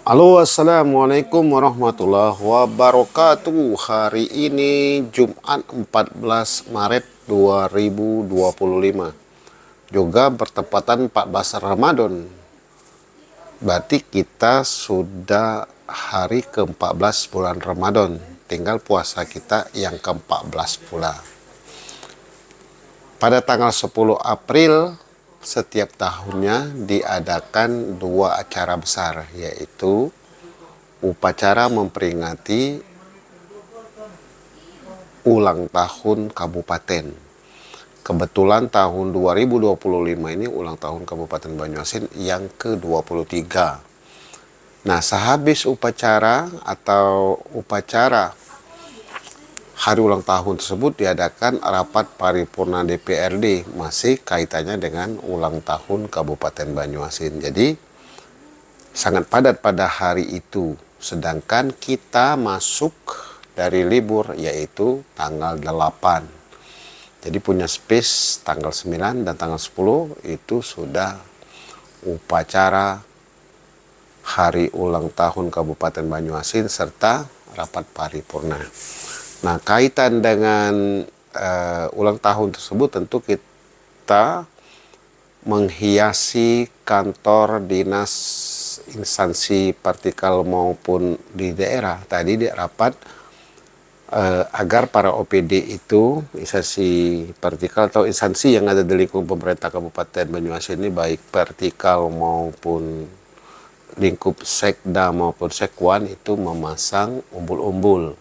Halo, assalamualaikum warahmatullahi wabarakatuh. Hari ini Jumat 14 Maret 2025, juga bertepatan 14 Ramadan. Berarti kita sudah hari ke-14 bulan Ramadan. Tinggal puasa kita yang ke-14 pula. Pada tanggal 10 April setiap tahunnya diadakan dua acara besar, yaitu upacara memperingati ulang tahun kabupaten. Kebetulan tahun 2025 ini ulang tahun Kabupaten Banyuasin yang ke-23. Nah, sehabis upacara hari ulang tahun tersebut diadakan rapat paripurna DPRD, masih kaitannya dengan ulang tahun Kabupaten Banyuasin. Jadi sangat padat pada hari itu. Sedangkan kita masuk dari libur, yaitu tanggal 8. Jadi punya space tanggal 9 dan tanggal 10 itu sudah upacara hari ulang tahun Kabupaten Banyuasin serta rapat paripurna. Nah, kaitan dengan ulang tahun tersebut tentu kita menghiasi kantor dinas instansi partikel maupun di daerah. Tadi di rapat agar para OPD itu, instansi vertikal atau instansi yang ada di lingkup pemerintah Kabupaten Banyuasin ini, baik vertikal maupun lingkup sekda maupun sekwan, itu memasang umbul-umbul,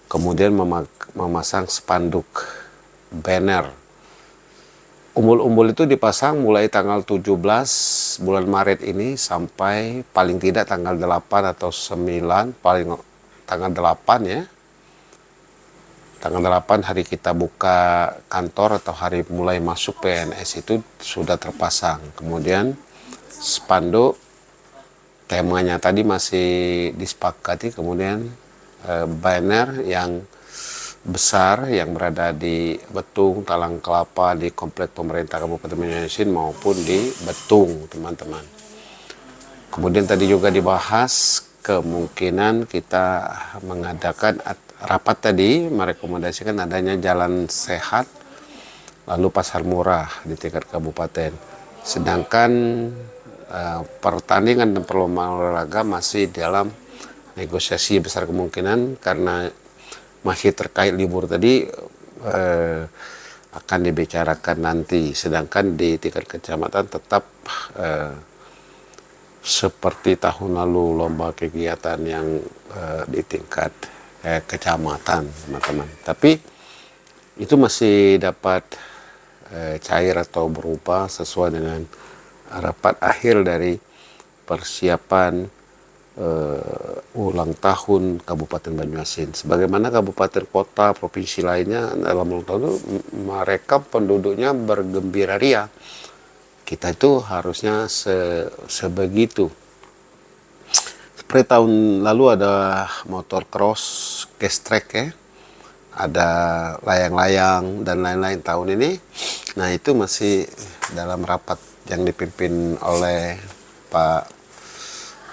kemudian memasang spanduk banner. Umbul-umbul itu dipasang mulai tanggal 17 bulan Maret ini sampai paling tidak tanggal 8 atau 9, paling tanggal 8 ya. Tanggal 8 hari kita buka kantor atau hari mulai masuk PNS itu sudah terpasang. Kemudian spanduk temanya tadi masih disepakati, kemudian banner yang besar yang berada di Betung, Talang Kelapa, di komplek pemerintah Kabupaten Banyuasin maupun di Betung, teman-teman. Kemudian tadi juga dibahas kemungkinan kita mengadakan rapat tadi merekomendasikan adanya jalan sehat lalu pasar murah di tingkat kabupaten. Sedangkan pertandingan dan perlombaan olahraga masih dalam negosiasi, besar kemungkinan karena masih terkait libur tadi akan dibicarakan nanti. Sedangkan di tingkat kecamatan tetap seperti tahun lalu, lomba kegiatan yang di tingkat kecamatan, teman-teman. Tapi itu masih dapat cair atau berubah sesuai dengan rapat akhir dari persiapan ulang tahun Kabupaten Banyuasin. Sebagaimana kabupaten kota provinsi lainnya dalam ulang tahun itu mereka penduduknya bergembira ria. Kita itu harusnya sebegitu. Seperti tahun lalu ada motor cross, cast track ya, ada layang-layang dan lain-lain tahun ini. Nah, itu masih dalam rapat yang dipimpin oleh Pak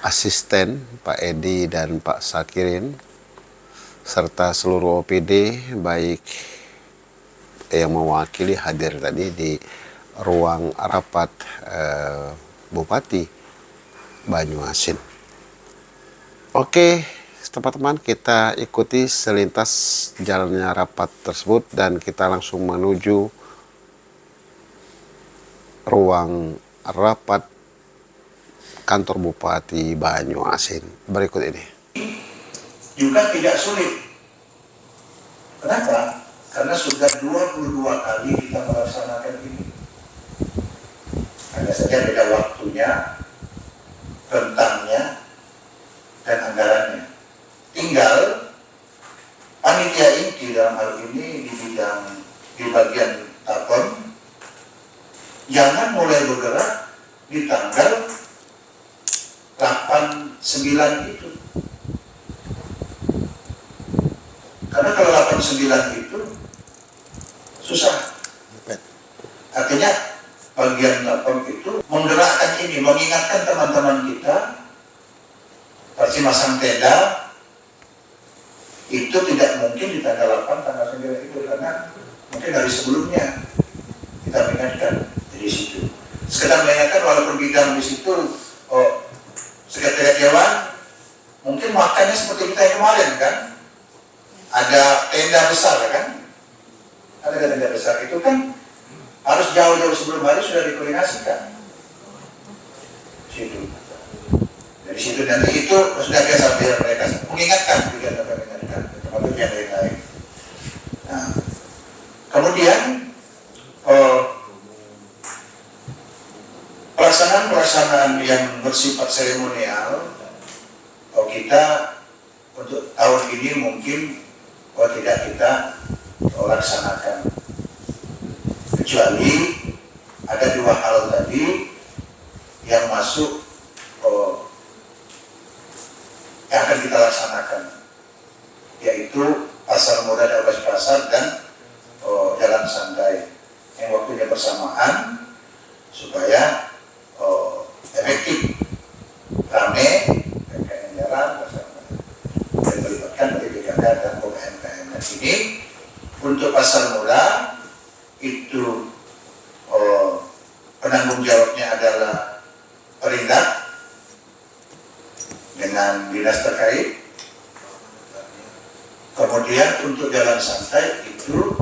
Asisten, Pak Edi dan Pak Sakirin, serta seluruh OPD baik yang mewakili hadir tadi di ruang rapat Bupati Banyuasin. Oke, teman-teman, kita ikuti selintas jalannya rapat tersebut dan kita langsung menuju ruang rapat kantor Bupati Banyuasin berikut ini. Juga tidak sulit. Kenapa? Karena sudah 22 kali kita melaksanakan ini. Hanya saja beda waktunya, rentangnya, dan anggarannya. Tinggal panitia inti dalam hal ini di bagian Tapon jangan mulai bergerak di tanggal 8-9 itu. Karena kalau 8-9 itu susah. Artinya bagian Tapon itu menggerakkan ini, mengingatkan teman-teman kita masang tenda itu tidak mungkin di tanggal 8, tanggal 9 itu, karena mungkin dari sebelumnya kita mengingatkan dari situ. Sekedar mengingatkan walaupun bidang di situ, sekretariat dewan mungkin makannya seperti kita yang kemarin kan, ada tenda besar kan, ada tenda besar itu kan harus jauh-jauh sebelum hari sudah dikoordinasikan. Situ. Dari situ dan itu sudah biasa biar mereka mengingatkan juga mengingatkan termasuk yang lain-lain. Nah, kemudian pelaksanaan yang bersifat seremonial, kita untuk tahun ini mungkin tidak kita laksanakan, kecuali ada dua hal tadi yang masuk yang akan kita laksanakan, yaitu pasar murah dan operasi pasar dan jalan santai yang waktunya bersamaan supaya efektif, rame, PKN jalan bersama dan melibatkan dari BKK dan UMKM. Ini untuk pasar murah itu penanggung jawabnya adalah Perindak dengan dinas terkait. Kemudian untuk jalan santai itu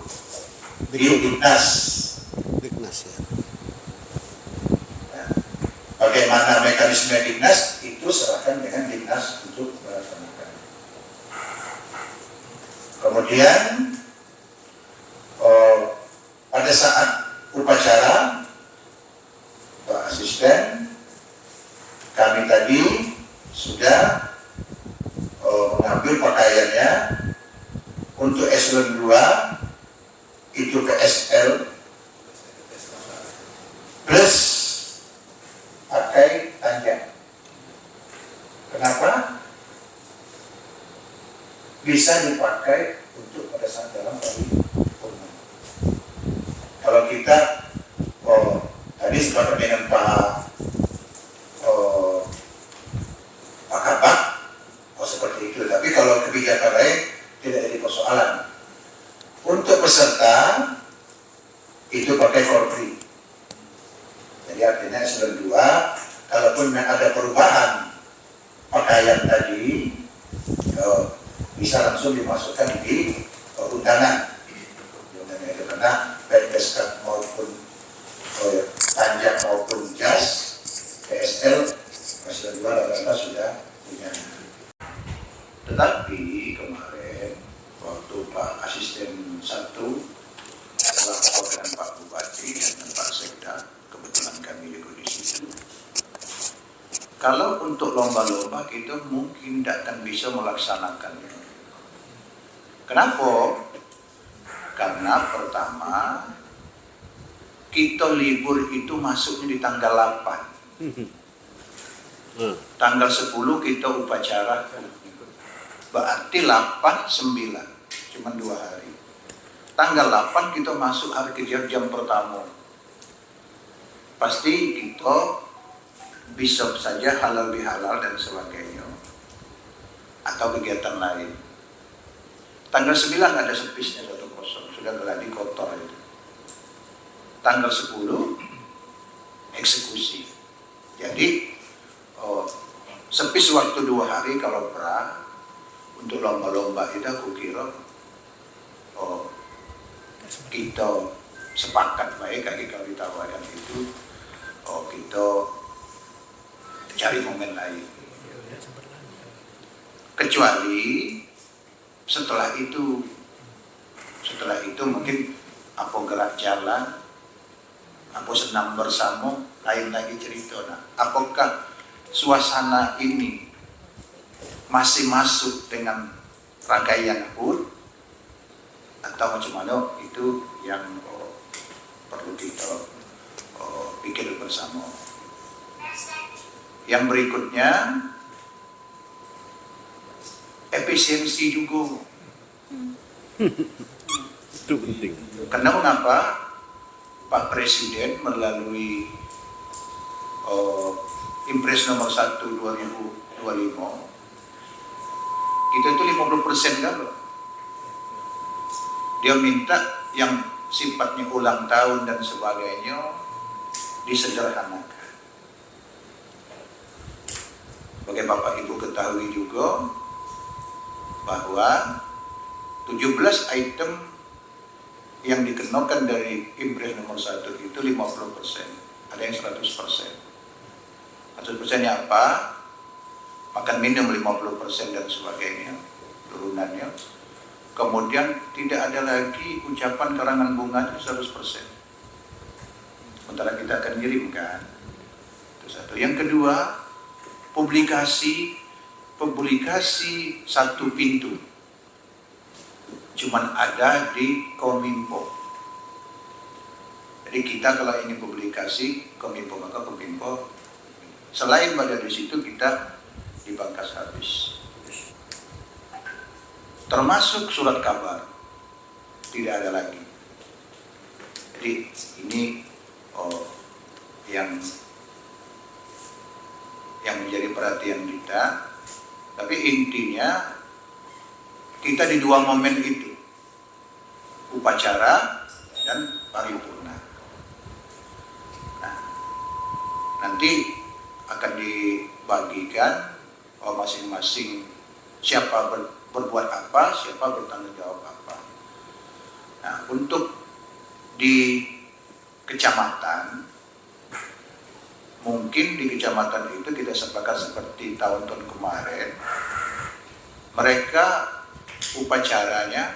di Dignas. Ya. Nah, bagaimana mekanisme Dignas itu serahkan dengan Dignas untuk melaksanakan. Kemudian pada saat upacara, Pak Asisten, kami tadi sudah mengambil pakaiannya untuk eselon 2 itu ke SL plus pakai tanjak. Kenapa? Bisa dipakai untuk pada saat dalam paripurna. Kalau kita tadi sepakat dengan Pak Kabak, seperti itu. Tapi kalau kebijakan lain tidak jadi persoalan. Untuk peserta itu pakai korpri. Jadi artinya eselon 2, kalaupun ada perubahan pakaian tadi, bisa langsung dimasukkan di undangan. Undangan itu karena baik beskap maupun tanjak maupun jas, PSL, eselon 2 rata-rata sudah punya. Tetapi kemarin waktu Pak Asisten 1 lapor dengan Pak Bupati dan Pak Sekda, kebetulan kami juga di situ. Kalau untuk lomba-lomba kita mungkin tidak akan bisa melaksanakannya. Kenapa? Karena pertama kita libur itu masuknya di tanggal 8. Tanggal 10 kita upacara, berarti 8, 9, cuma 2 hari. Tanggal 8 kita masuk hari kerja jam pertama. Pasti kita bisa saja halal bihalal dan sebagainya, atau kegiatan lain. Tanggal 9 ada sepisnya 1-0, sudah geladi kotor itu. Tanggal 10 eksekusi. Jadi sepis waktu 2 hari kalau pra untuk lomba-lomba itu aku kira kita sepakat baik kalau ditawarkan itu kita cari momen lain. Kecuali setelah itu mungkin apa gerak jalan, apa senam bersama, lain lagi cerita. Nah, apakah suasana ini masih masuk dengan rangkaian HUT atau macam mana, itu yang perlu kita pikir bersama. Yang berikutnya efisiensi juga. Itu penting. Karena mengapa Pak Presiden melalui Impres nomor 1 2025 Kita itu 50% kan loh. Dia minta yang sifatnya ulang tahun dan sebagainya disederhanakan. Bagi Bapak Ibu ketahui juga bahwa 17 item yang dikenakan dari Impres nomor 1 itu 50%, ada yang 100%. 100%-nya apa? Makan minum 50% dan sebagainya, turunannya. Kemudian tidak ada lagi ucapan karangan bunga itu 100%. Sementara kita akan kirimkan. Itu satu. Yang kedua, publikasi satu pintu. Cuman ada di Kominfo. Jadi kita kalau ingin publikasi Kominfo, maka Kominfo selain pada di situ kita dipangkas habis. Termasuk surat kabar tidak ada lagi. Jadi ini yang menjadi perhatian kita. Tapi intinya kita di dua momen itu, upacara dan paripurna. Nah, nanti akan dibagikan masing-masing siapa berbuat apa, siapa bertanggung jawab apa. Nah, untuk di kecamatan, mungkin di kecamatan itu kita sepakat seperti tahun-tahun kemarin, mereka upacaranya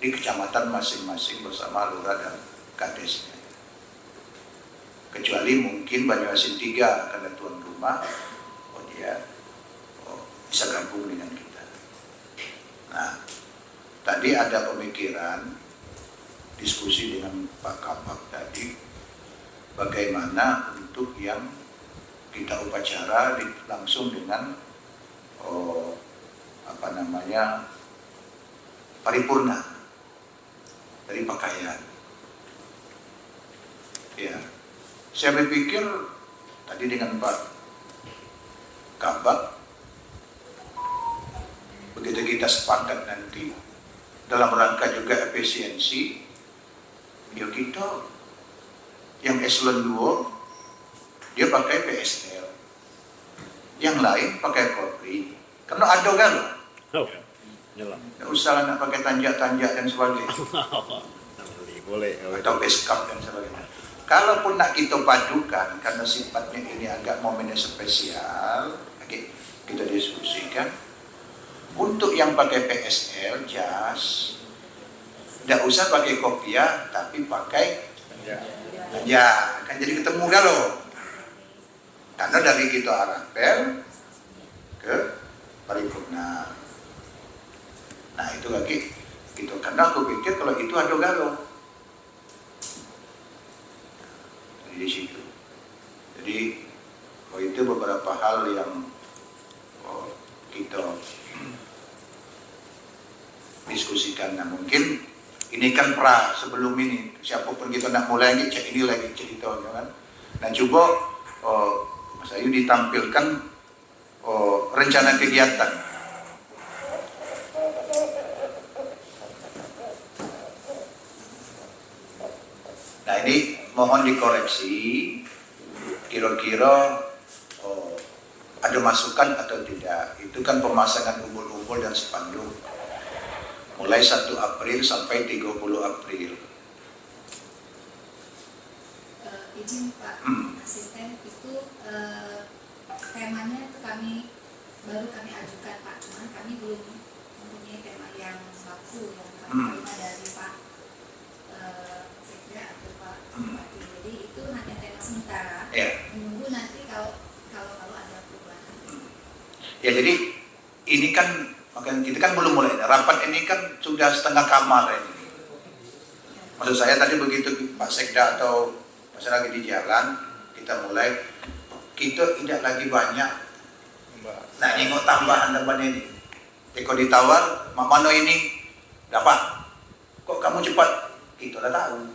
di kecamatan masing-masing bersama lurah dan kadesnya. Kecuali mungkin Banyuasin 3 karena tuan rumah, dia bisa gabung dengan kita. Nah, tadi ada pemikiran, diskusi dengan Pak Kabak tadi, bagaimana untuk yang kita upacara langsung dengan paripurna dari pakaian. Ya, saya berpikir tadi dengan Pak Kabak, begitu kita sepakat nanti dalam rangka juga efisiensi, ya kita yang eselon 2 dia pakai PSL, yang lain pakai Kopri, karena ada kan loh. Nggak usah nak pakai tanjak-tanjak dan sebagainya. Boleh. Atau beskap dan sebagainya. Kalaupun nak kita padukan, karena sifatnya ini agak momennya spesial, kita diskusikan. Untuk yang pakai PSL, jas, tidak usah pakai kopiah, tapi pakai ya, kan jadi ketemu galau. Karena dari kita arapel ke paripurna. Nah itu lagi gitu, karena aku pikir kalau itu ada galau. Jadi di situ. Jadi itu beberapa hal yang kita diskusikan. Nah mungkin ini kan sebelum ini, siapapun kita nak mulai ini, cek ini lagi ceritanya kan. Nah coba Mas Ayu ditampilkan rencana kegiatan. Nah ini mohon dikoreksi, kira-kira ada masukan atau tidak. Itu kan pemasangan umbul-umbul dan spanduk. Mulai 1 April sampai 30 April. Izin Pak Asisten, itu temanya itu baru kami ajukan Pak, cuman kami belum mempunyai tema yang baku yang kami terima dari Pak Sekda atau Pak Bupati. Jadi itu hanya tema sementara. Menunggu nanti kalau ada perubahan. Ya jadi ini kan makanya kita kan belum mulai. Rapat ini kan sudah setengah kamar ini. Maksud saya tadi begitu Pak Sekda atau pas lagi di jalan kita mulai, kita tidak lagi banyak. Nah nengok tambahan depan ini. Kalau ditawar, Mano ini dapat. Kok kamu cepat? Kita dah tahu.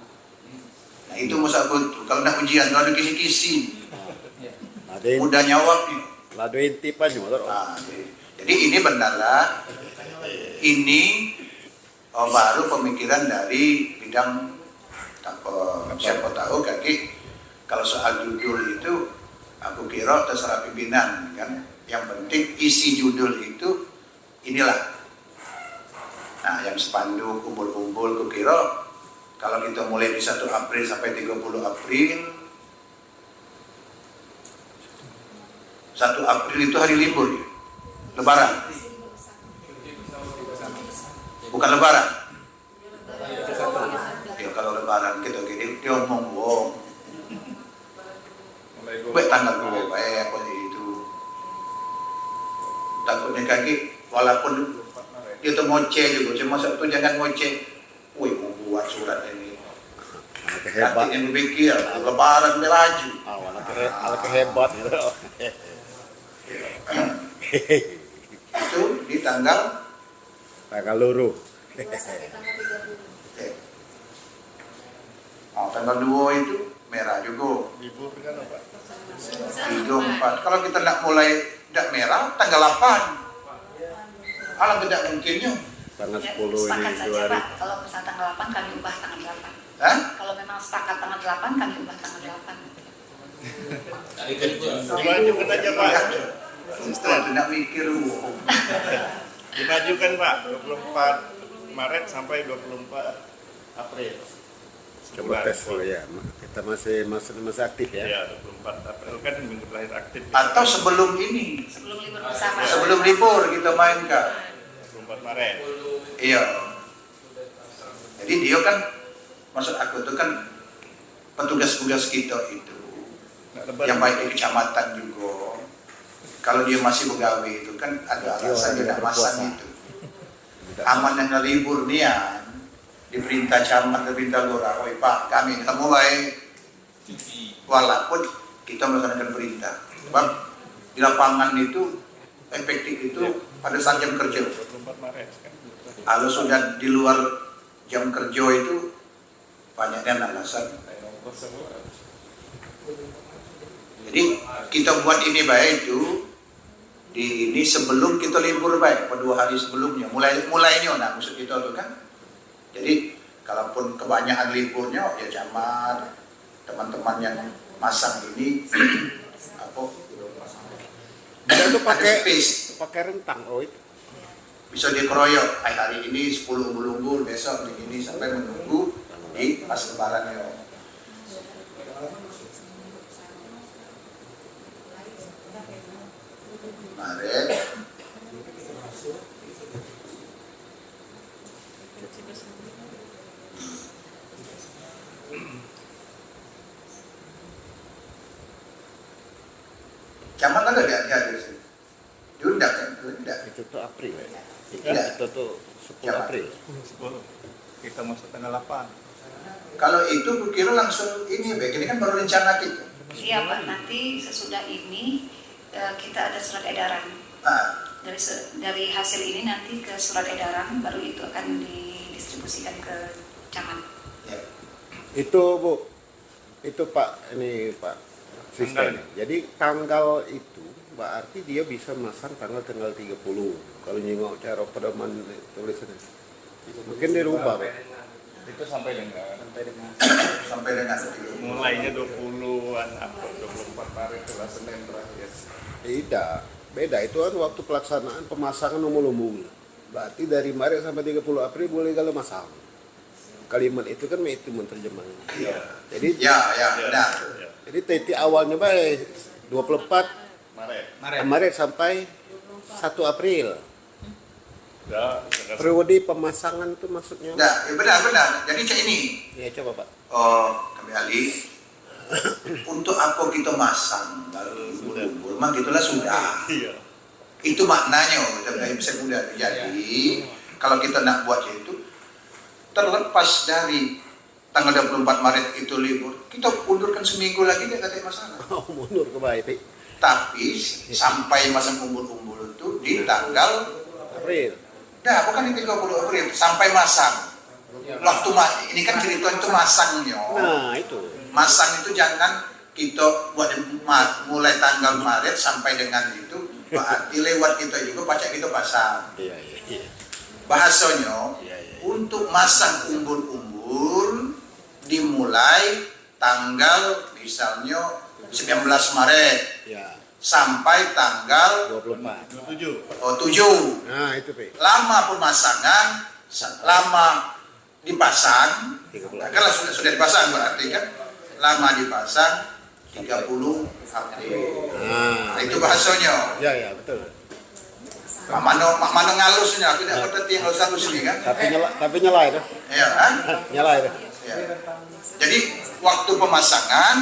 Nah itu masa betul. Kalau nak ujian, kalau ada kisi-kisi, mudah nyawab nih. Lado inti pa nyo. Jadi ini benar, ini baru pemikiran dari bidang siapa tahu kaki. Kalau soal judul itu aku kira terserah pimpinan kan. Yang penting isi judul itu inilah. Nah, yang spanduk kumpul-kumpul aku kira kalau kita mulai di 1 April sampai 30 April, 1 April itu hari libur ya? Lebaran. Bukan lebaran. Ya kalau lebaran kita gini dia ngomong wong. Baik tanggal 2 baik apa itu. Takutnya kaki walaupun dia tuh ngoceh juga, cuma satu jangan ngoceh. Wih mau buat surat ini. Hebat. Nanti yang berpikir lebaran melaju. Anak hebat gitu. Itu di tanggal luru. tanggal 2 itu merah juga. Libur kan apa? 3, 4. Kalau kita nak mulai tidak merah, tanggal 8. Alam tidak mungkinnya. Tanggal Ya, 10 ini sepakat saja 2 hari. Pak, kalau misalnya tanggal 8 kami ubah tanggal 8. Hah? Kalau memang sepakat tanggal 8 kami ubah tanggal 8. Dimajukan aja Pak. Setelah tidak mikir. Dimajukan Pak, 24 Maret sampai 24 April. Coba tes dulu ya, kita masih aktif ya. Ya, 24 April kan minggu terakhir aktif. Atau sebelum ini, Sebelum libur bersama. sebelum libur kita mainkan. 24 Maret. Iya. Jadi dia kan, maksud aku itu kan petugas-petugas kita itu, Nggak lebaran. yang baik di kecamatan juga. Kalau dia masih pegawai itu kan ada alasan dia tidak masang itu. Aman yang libur nian, diperintah camat, diperintah lurah, oi Pak, kami ketemu baik. Walaupun kita melaksanakan perintah. Sebab di lapangan itu efektif itu pada saat jam kerja. 24 Maret kan. Kalau sudah di luar jam kerja itu banyaknya alasan. Jadi kita buat ini baik itu di ini sebelum kita libur baik, 2 hari sebelumnya. Mulainya, nah maksud kita itu kan. Jadi kalaupun kebanyakan liburnya ya camat, teman-teman yang masang ini apa? Kita tuh ada space. pakai rentang, oh itu. Bisa dikeroyok, hari ini 10 umbul-umbul, besok begini sampai menunggu di pas lebaran ya. Maret. Camat ada di hadir sih. Diundang kan? Tidak. Itu tuh April ya. Tidak. Itu tuh 10 Siapa? April. 10. Kita masuk tanggal 8. Kalau itu kira langsung ini, baik ini kan baru rencana kita. Iya Pak, nanti sesudah ini kita ada surat edaran. Nah, Dari hasil ini nanti ke surat edaran, baru itu akan didistribusikan ke camat. ya. Itu Bu, itu Pak, ini Pak Sistem. Jadi tanggal itu berarti dia bisa masang tanggal 30. Kalau nyengok cara pedoman tulisannya. Mungkin dirubah Pak. Itu sampai dengan Sampai dengan mulainya 20-an April, 24 Maret itulah Senin terakhir. Tidak, beda itu kan waktu pelaksanaan pemasangan umum-umum. Berarti dari Maret sampai 30 April boleh kalau masang. Kalimat itu kan itu menerjemahkan. Iya. Jadi ya, benar. Ya. jadi titik awalnya baik 24 Maret. Maret sampai 1 April. Ya, Periode pemasangan itu maksudnya. Nah, ya benar. Jadi cak ini, Ya coba Pak. kembali untuk apa kita masang lalu umbul-umbul, memang gitulah sudah. Iya. Itu maknanya, kita bisa mudah. Jadi kalau kita nak buat itu terlepas dari tanggal 24 Maret itu libur, kita undurkan seminggu lagi tidak ada masalah. Oh, mundur ke baik. Tapi sampai masang umbul-umbul itu di tanggal, April. nah bukan di 30 April, sampai masang. Waktu ini kan cerita itu masangnya. Nah, itu. Masang itu jangan kita buat mulai tanggal Maret sampai dengan itu berarti lewat kita juga pacak kita pasang. Iya. Bahasanya, Iya. untuk masang umbul-umbul dimulai tanggal misalnya 19 Maret Ya, sampai tanggal 24. 7. Nah, itu, Pak. Lama pemasangan, lama dipasang, 30. kan sudah dipasang berarti kan, lama dipasang 30 April. Nah, Nah, itu bahasanya. ya, betul. Mano ngalusnya, aku tidak ngerti yang halus ini kan. Tapi nyala itu. Ya, kan? Nyala itu. Ya. Jadi waktu pemasangan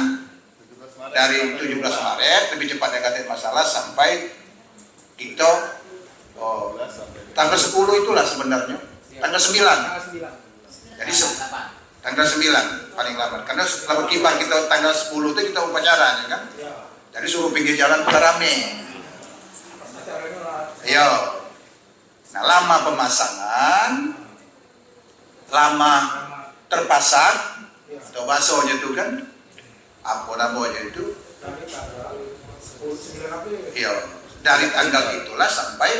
dari 17 Maret lebih cepatnya kata masalah sampai kita tanggal 10 itulah sebenarnya. Tanggal 9. Jadi tanggal 9 paling lambat. Karena setelah berkibar kita tanggal 10 itu kita upacara ya kan. Jadi suruh pinggir jalan pada rame. Iya. Nah, lama pemasangan, lama terpasang, atau bahasanya itu kan, apa namanya itu? Iya. Dari tanggal itulah sampai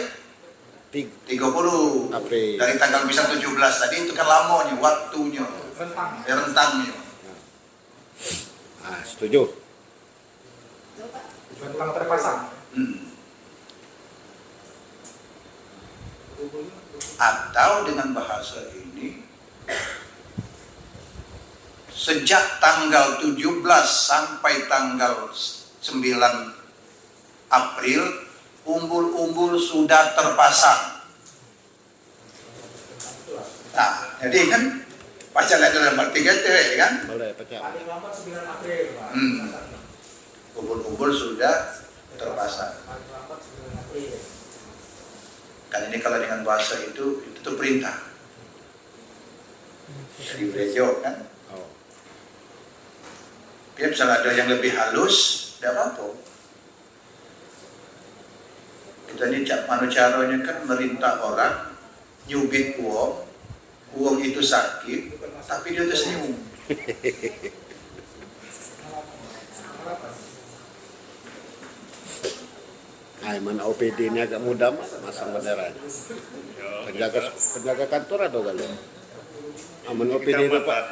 30 April. Dari tanggal bisa 17 tadi itu kan lamanya, waktunya, rentangnya. Ah, setuju. Rentang terpasang. Atau dengan bahasa ini, sejak tanggal 17 sampai tanggal 9 April umbul-umbul sudah terpasang. Nah, jadi kan pacaran dalam arti kata kan, Boleh pecah. Paling lambat 9 April, Pak. umbul-umbul sudah terpasang. Paling lambat 9 April. Kan ini kalau dengan bahasa itu tuh perintah dari gereja kan. Oh. Dia misalnya ada yang lebih halus, tidak apa-apa. Kita ini mana caranya kan merintah orang nyubit uang itu sakit, tapi dia tuh senyum. Nah, mana OPD ini agak mudah masang bendera. Penjaga kantor ada kali. Aman OPD ini Pak.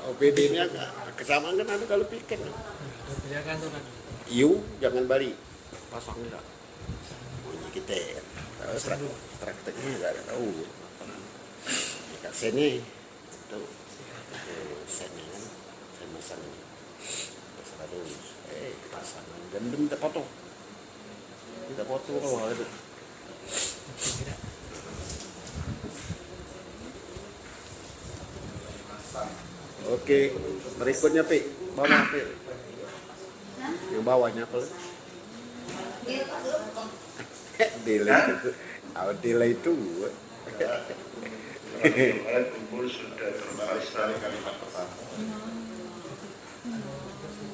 OPD ini agak kesamaan kan ada kalau piket. Penjaga kantor kan. Iu jangan balik. Pasang enggak. Bunyi kita kan. Tahu prakteknya enggak ada tahu. Dekat sini tuh sini kan saya masang ini. Terus pasangan gendeng tak potong. Tidak potong kalau itu. Oke, berikutnya Pi, bawah Pi. Yang bawahnya apa? Delay itu, delay itu. Umbul sudah terpasang kalimat pertama.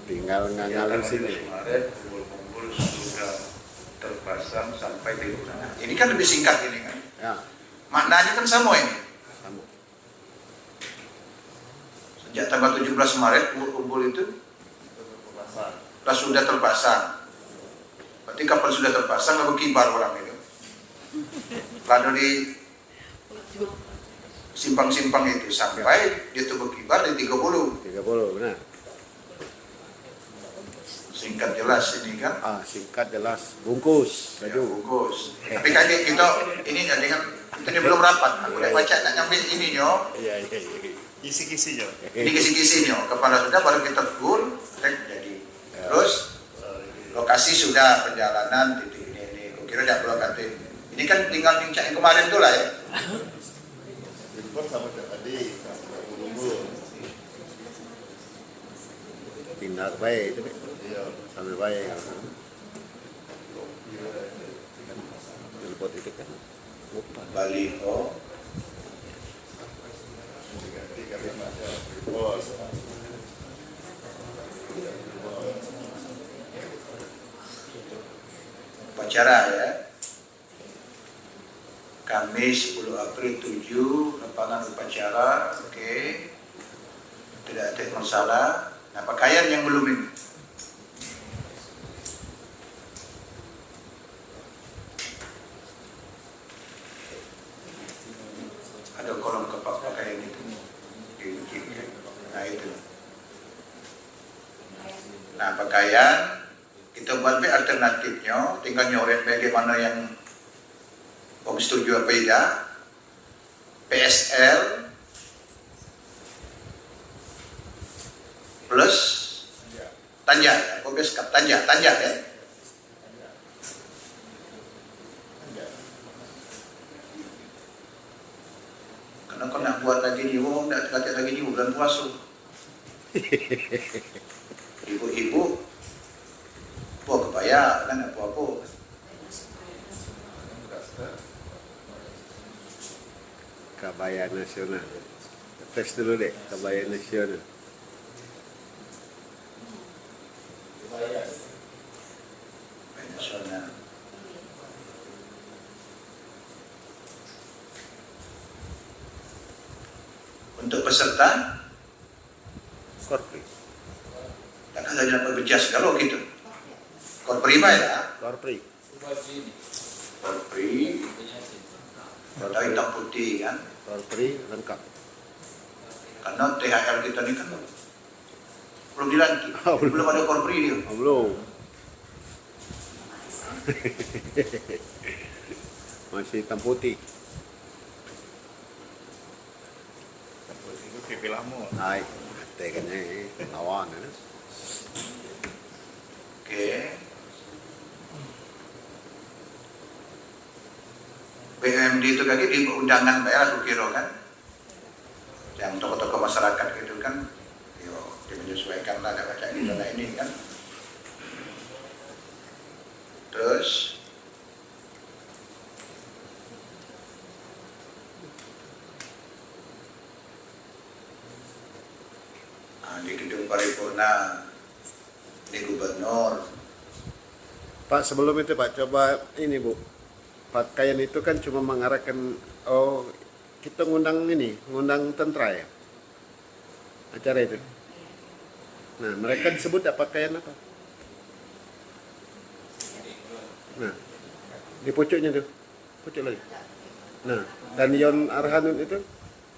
Tinggal ngalusin. Kemarin umbul sudah terpasang sampai di mana? Ini kan lebih singkat ini kan. Ya, Maknanya kan sama ini. sama. Sejak tanggal 17 Maret umbul itu sudah terpasang. Berarti kapal sudah terpasang lalu kibar orang itu. Lalu di simpang-simpang itu sampai dia tuh berkibar di 30. 30 benar. Singkat jelas ini kan. Singkat jelas, bungkus Ya, baju. bungkus. Tapi kan kita ini jadi kan kita belum rapat. Aku udah baca nak nyampe ini nyo. Iya. Kisi-kisinya. Ini kisi-kisinya. Kepala sudah baru kita full jadi. Terus lokasi sudah perjalanan titik ini. Kukira tidak perlu kata. Ini kan tinggal bincang yang kemarin tuh lah ya. Impor sama tadi, umbul. Tinggal baik itu Pi. Iya. Sambil baik. Telepon itu kan. Lupa. Baliho. Ganti kalimatnya impor. Upacara ya. Kamis 10 April 7 lapangan upacara. Oke. Tidak ada masalah. Nah, pakaian yang belum ini. pakaian, kita buat alternatifnya, tinggal nyoret bagaimana yang Om setuju apa tidak. PSL plus tanja ya, beskap tanja ya. Karena kau nak buat lagi ni, nak latih lagi ni bulan puasa. Ibu-ibu, buat kebaya kan apa-apa. Kabaya nasional. Tes dulu deh, kabaya nasional. Nasional. Untuk peserta, Korpri. tak ada dapat berjas kalau gitu. Korpri ya, Korpri. korpri, atau hitam putih kan. Korpri lengkap. Karena THR kita ini kan belum dilantik, belum ada korpri dia. Oh, belum. Masih hitam putih. Itu pipi lamu. Hai, teganya lawan ya. Oke. BUMD itu kaki di undangan bayar aku kira kan, yang tokoh-tokoh masyarakat gitu kan, yo dimenyesuaikan lah ada baca di sana ini kan. Terus di gedung paripurna di gubernur. Pak, sebelum itu Pak, coba ini Bu. Pakaian itu kan cuma mengarahkan, oh kita ngundang ini, ngundang tentara ya? Acara itu. Nah, mereka disebut pakaian apa? Nah, di pucuknya tuh. Pucuk lagi. Nah, dan Yon Arhanun itu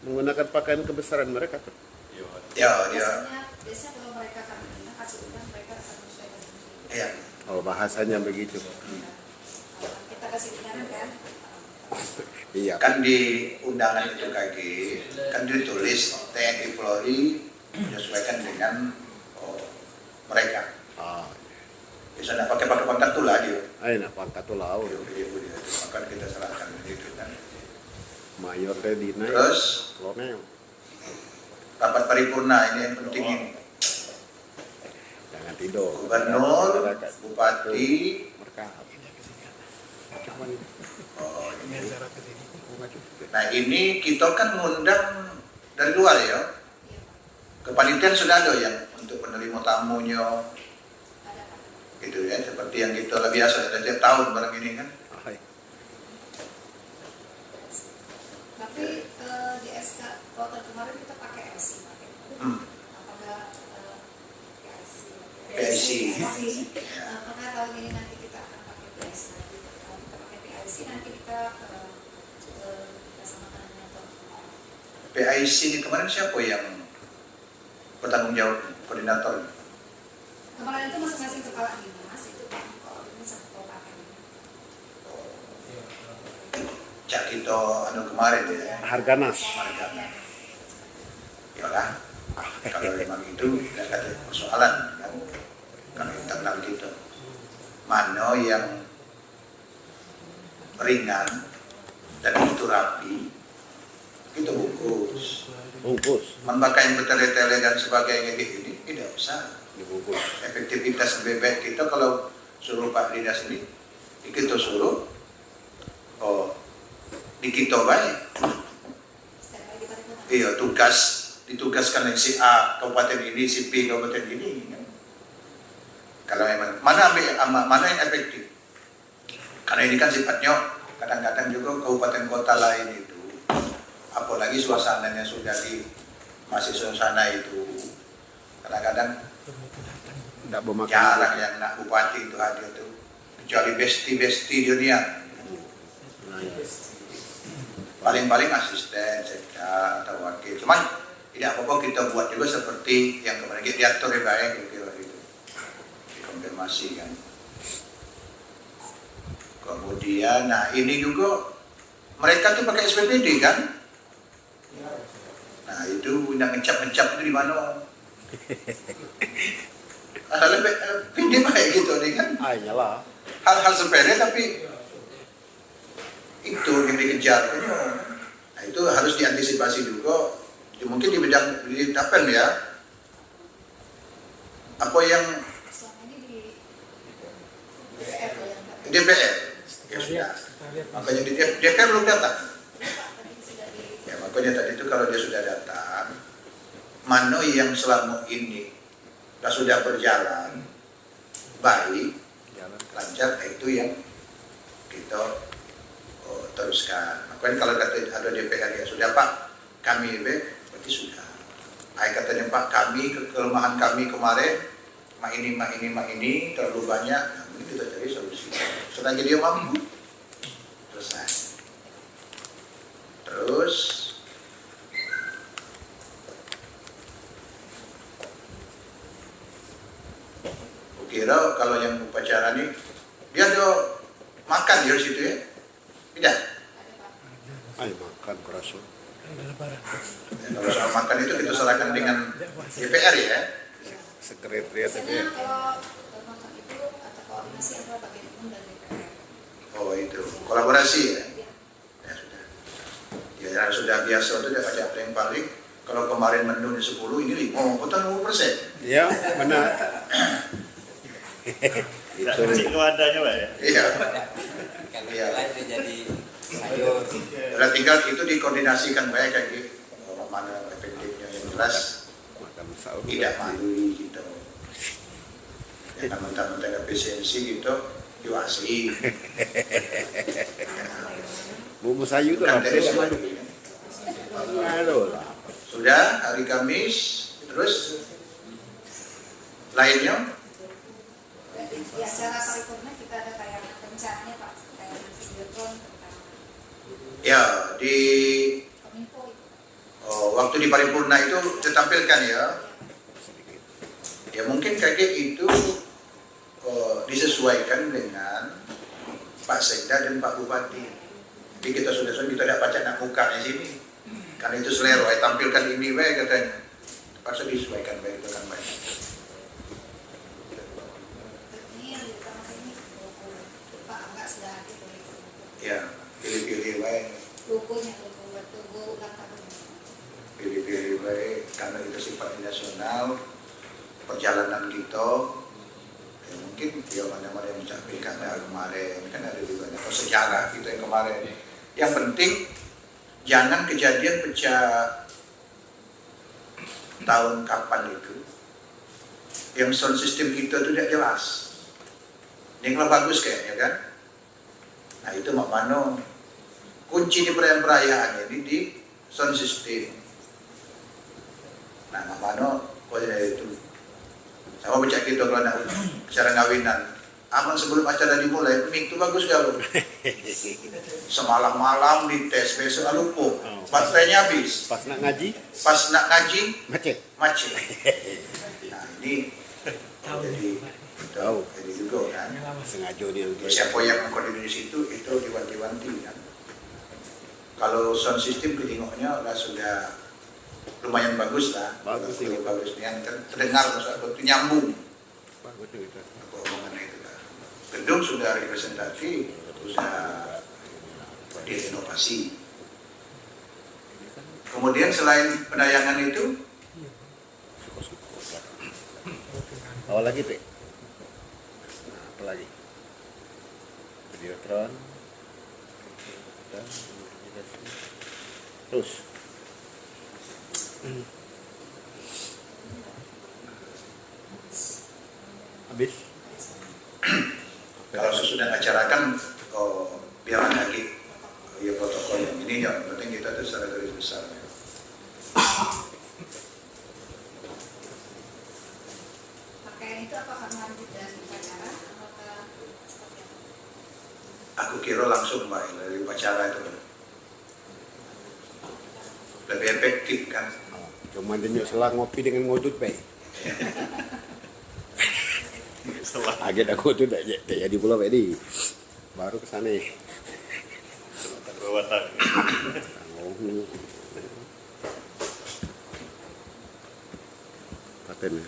menggunakan pakaian kebesaran mereka tuh. Ya, Biasanya kalau mereka kami kasih undang, mereka akan menyesuaikan sendiri. ya. Oh, bahasanya begitu. Kita kasih undangan kan, Iya. Kan di undangan itu kaki kan ditulis TNI Polri menyesuaikan dengan mereka. Ah, Bisa nak pakai pangkat tuh lah dia. ayo nak pangkat tuh lau. Maka kita serahkan begitu kan. Mayor teh dina. Terus Kolonel. rapat paripurna ini yang penting ini. Jangan tidur. Gubernur, bupati, Mereka. oh, ini. Nah ini kita kan ngundang dari luar ya. Kepanitiaan sudah ada yang untuk penerima tamunya, gitu ya. Seperti yang kita lah biasa setiap tahun barang ini kan. Hai. tapi di SK kloter kemarin kita pakai LC, apakah PIC. apakah tahun ini nanti kita akan pakai PIC lagi? Kalau kita pakai PIC nanti kita sama dengan PIC ini kemarin siapa yang bertanggung jawab koordinator? kemarin itu masing-masing kepala dinas itu kan koordinasi satu kabupaten. Cak kita anu kemarin ya. Harganas. Yalah, kalau memang itu tidak ada persoalan kan. Kalau internal kita mana yang ringan dan itu rapi kita bungkus. Bungkus. Membakain bertele-tele dan sebagainya ini tidak usah. Dibungkus. Efektivitas lebih baik kita kalau suruh Pak Dinas ini kita suruh di kita baik. Iya, ditugaskan yang si A kabupaten ini, si B kabupaten ini. Kalau memang mana yang efektif? Karena ini kan sifatnya kadang-kadang juga kabupaten kota lain itu, apalagi suasananya sudah di masih suasana itu, kadang-kadang Tidak bermakan. jarang yang nak bupati itu hadir tuh, kecuali besti dunia. Nah, iya. Paling-paling asisten, sekda atau wakil. Cuman tidak apa-apa kita buat juga seperti yang kemarin kita diatur ya baik gitu. konfirmasi kan. Kemudian, nah ini juga mereka tuh pakai SPPD kan? Nah itu yang ngecap-ngecap itu di mana? Ada PD kayak gitu nih kan? Iyalah. Hal-hal sepele tapi itu yang dikejar. Nah itu harus diantisipasi juga. Ya, mungkin di bidang di Tapen ya. Apa yang Selama ini di DPR yang DPR? Ya Kita sudah. lihat, kita lihat. Makanya di DPR belum datang. Pak tadi sudah di Ya makanya tadi itu kalau dia sudah datang, mana yang selama ini sudah berjalan baik, Jalan ke lancar, itu yang kita teruskan. Makanya kalau kata ada DPR ya sudah Pak, kami berarti sudah. Katanya Pak, kelemahan kami kemarin, mak ini terlalu banyak. Nah, ini kita cari solusi. Selagi dia mampu, selesai. Terus kira kalau yang upacara nih dia tuh makan di situ ya? Tidak. Ayo makan kerasa. Ada lebaran. Kalau soal makan itu kita serahkan dengan DPR ya. Sekretariat biasanya DPR. kalau makan itu atau koordinasi antara bagian umum dan DPR. Oh itu kolaborasi ya. Ya. Ya sudah. Ya sudah biasa itu dia pajak paling kalau kemarin menu 10 ini 5, potong 50%. Ya, benar. Tidak kecil wadahnya Pak ya. Iya. Kalau Iya. lain dia jadi sayur. Udah tinggal itu dikoordinasikan baik kayak gitu. Mana efektifnya yang jelas. Makan sahur. Tidak malu gitu. Jangan mentang-mentang efisiensi gitu, diwasi. Bumbu sayu itu Kan apa? dari Tidak semua. malu. Aduh lah. Sudah hari Kamis, terus lainnya Di acara paripurna kita ada tayangan kencaranya Pak, tayangan videotron tentang ya di Kominfo itu. waktu di paripurna itu ditampilkan ya. Ya mungkin kayak itu disesuaikan dengan Pak Sekda dan Pak Bupati. Jadi kita sudah kita tidak baca nak muka di sini. Karena itu selera, tampilkan ini baik katanya. Pasal disesuaikan baik dengan baik. Ini yang diutamakan ini logo. Pak Angga sudah hadir dari Kominfo. Ya, pilih-pilih baik. Logonya logo ulang tahun. Pilih-pilih baik karena itu sifatnya nasional. Perjalanan kita ya mungkin dia mana-mana yang mencampilkan kemarin kan ada juga sejarah kita yang kemarin. Yang penting jangan kejadian pecah tahun kapan itu yang sound system kita itu tidak jelas. Ini kalau bagus kayaknya kan. Nah itu makmano kunci di perayaan ini di sound system. Nah makmano itu sama baca kita kalau nak acara ngawinan. Aman sebelum acara dimulai, mik itu bagus galau. Semalam-malam dites, besok lupa. Baterainya habis. Pas nak ngaji, Pas nak ngaji, macet. macet. Nah ini Tahu jadi nih, Pak. Tahu. jadi juga kan. Pengalaman. Sengaja dia untuk Siapa yang mengkoordinasi itu diwanti-wanti kan. Kalau sound system ketengoknya lah sudah lumayan bagus lah. Bagus, Kalau iya. bagus yang terdengar itu nyambung. bagus itu. Apa omongan itu kan. Gedung sudah representatif, sudah direnovasi. Kemudian selain penayangan itu, Awal lagi Pak. Nah, apa lagi? Videotron. Dan terus. Habis. kalau sesudah acara kan biar lagi ya protokol yang ini yang penting kita itu secara garis besar. Pakaian itu apakah lanjut dari upacara apakah seperti apa? Aku kira langsung Mbak dari upacara itu lebih efektif kan. Cuma dia selang ngopi dengan ngodut Pak. Setelah Agen aku tuh tak jadi pulau Pak baru ke sana. beberapa tahun. Oh, paten ya.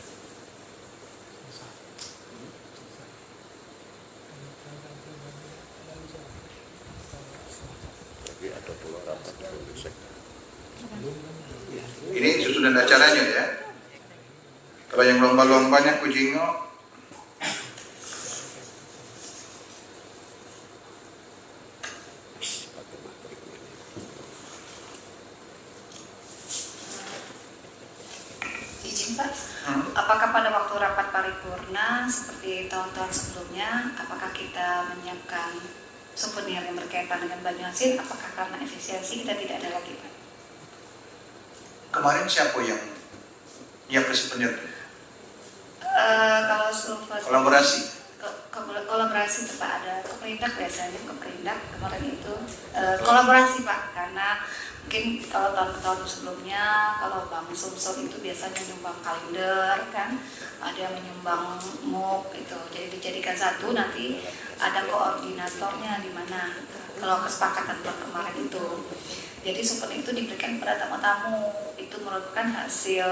Tapi ada pulau rapat di sektor. Ini susunan acaranya ya. Kalau yang lomba-lombanya kujingo, Izin Pak, apakah pada waktu rapat paripurna seperti tahun-tahun sebelumnya, apakah kita menyiapkan souvenir yang berkaitan dengan Banyuasin? Apakah karena efisiensi kita tidak ada lagi Pak? kemarin siapa yang nyiapin souvenir? Kalau souvenir Kolaborasi. kolaborasi itu Pak, ada Keperindak biasanya, Keperindak kemarin itu kolaborasi Pak, karena mungkin kalau tahun-tahun sebelumnya kalau Bang Sumsel itu biasanya menyumbang kalender kan, ada yang menyumbang mug itu, jadi dijadikan satu, nanti ada koordinatornya di mana kalau kesepakatan tahun kemarin itu. Jadi souvenir itu diberikan kepada tamu-tamu, itu merupakan hasil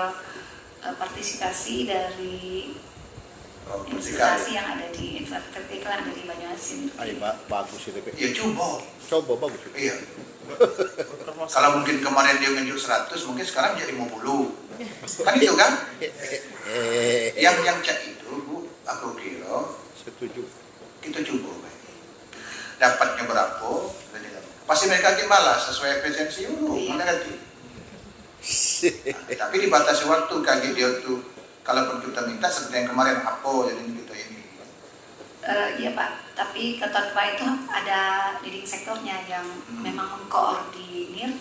partisipasi dari institusi yang ada di vertikal yang ada di Banyuasin. Ayo bagus itu Pak. Ya coba. Bagus. Iya. Kalau mungkin kemarin dia nunjuk 100, mungkin sekarang jadi 50. Kan itu kan? Yang cek itu, Bu, aku kira Setuju. kita coba. Dapatnya berapa? Pasti mereka balas sesuai efisiensi dulu, mana ganti. Tapi dibatasi waktu kaki dia tuh. Kalaupun kita minta seperti yang kemarin apa jadi kita ini. Iya Pak, tapi ketua itu ada leading sektornya yang memang mengkoordinir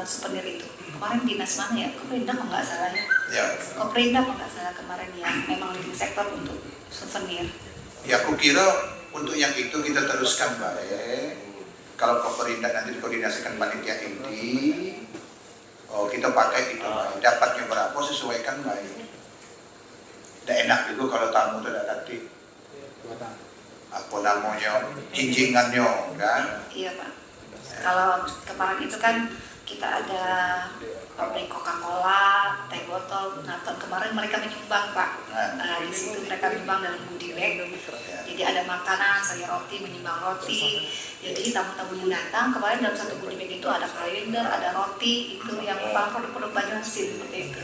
souvenir itu. Kemarin dinas mana ya? Keperindak kalau nggak salah ya. Ya. Keperindak kalau nggak salah kemarin yang memang leading sektor untuk souvenir. Ya aku kira untuk yang itu kita teruskan baik. Kalau Koperindak nanti dikoordinasikan panitia inti, kita pakai itu baik. Dapatnya berapa sesuaikan baik. Tidak enak juga kalau tamu tidak ganti. Apa namanya, jinjingannya kan? Iya Pak. Kalau kemarin itu kan kita ada pabrik Coca-Cola, teh botol. Nah tahun kemarin mereka menyumbang Pak. Nah di situ mereka menyumbang dalam goodie bag. Jadi ada makanan, saya roti, menyumbang roti. Jadi tamu-tamu yang datang kemarin dalam satu goodie bag itu ada kalender, ada roti, itu yang merupakan produk-produk Banyuasin seperti itu.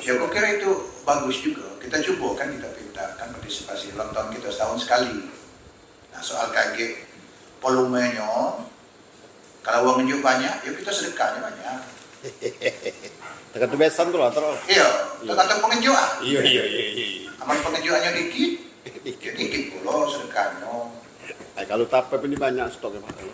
Ya aku kira itu bagus juga. Kita coba kan, kita pintakan partisipasi ulang tahun kita setahun sekali. Nah soal kaget volumenya, kalau uang menunjuk banyak, ya kita sedekahnya banyak. Tekan besan tuh lah terus. Iya, tergantung pengejuan. Iya. Aman pengejuannya dikit, ya dikit pula sedekahnya. Kalau tapep ini banyak stoknya Pak.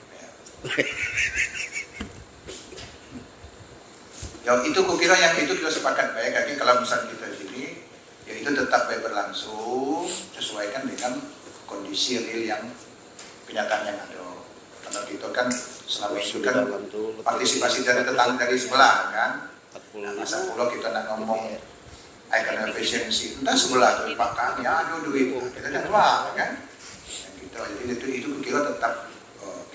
Ya itu kukira yang itu kita sepakat baik. Jadi kalau misalnya kita sini, ya itu tetap baik berlangsung, sesuaikan dengan kondisi real yang kenyataan yang ada. Karena kita kan selama itu kan partisipasi dari tetangga dari sebelah kan. Nah, masa pula kita nak ngomong icon efisiensi, entah sebelah tuh pakan, ya aduh duit kita jangan keluar kan. Jadi itu kukira tetap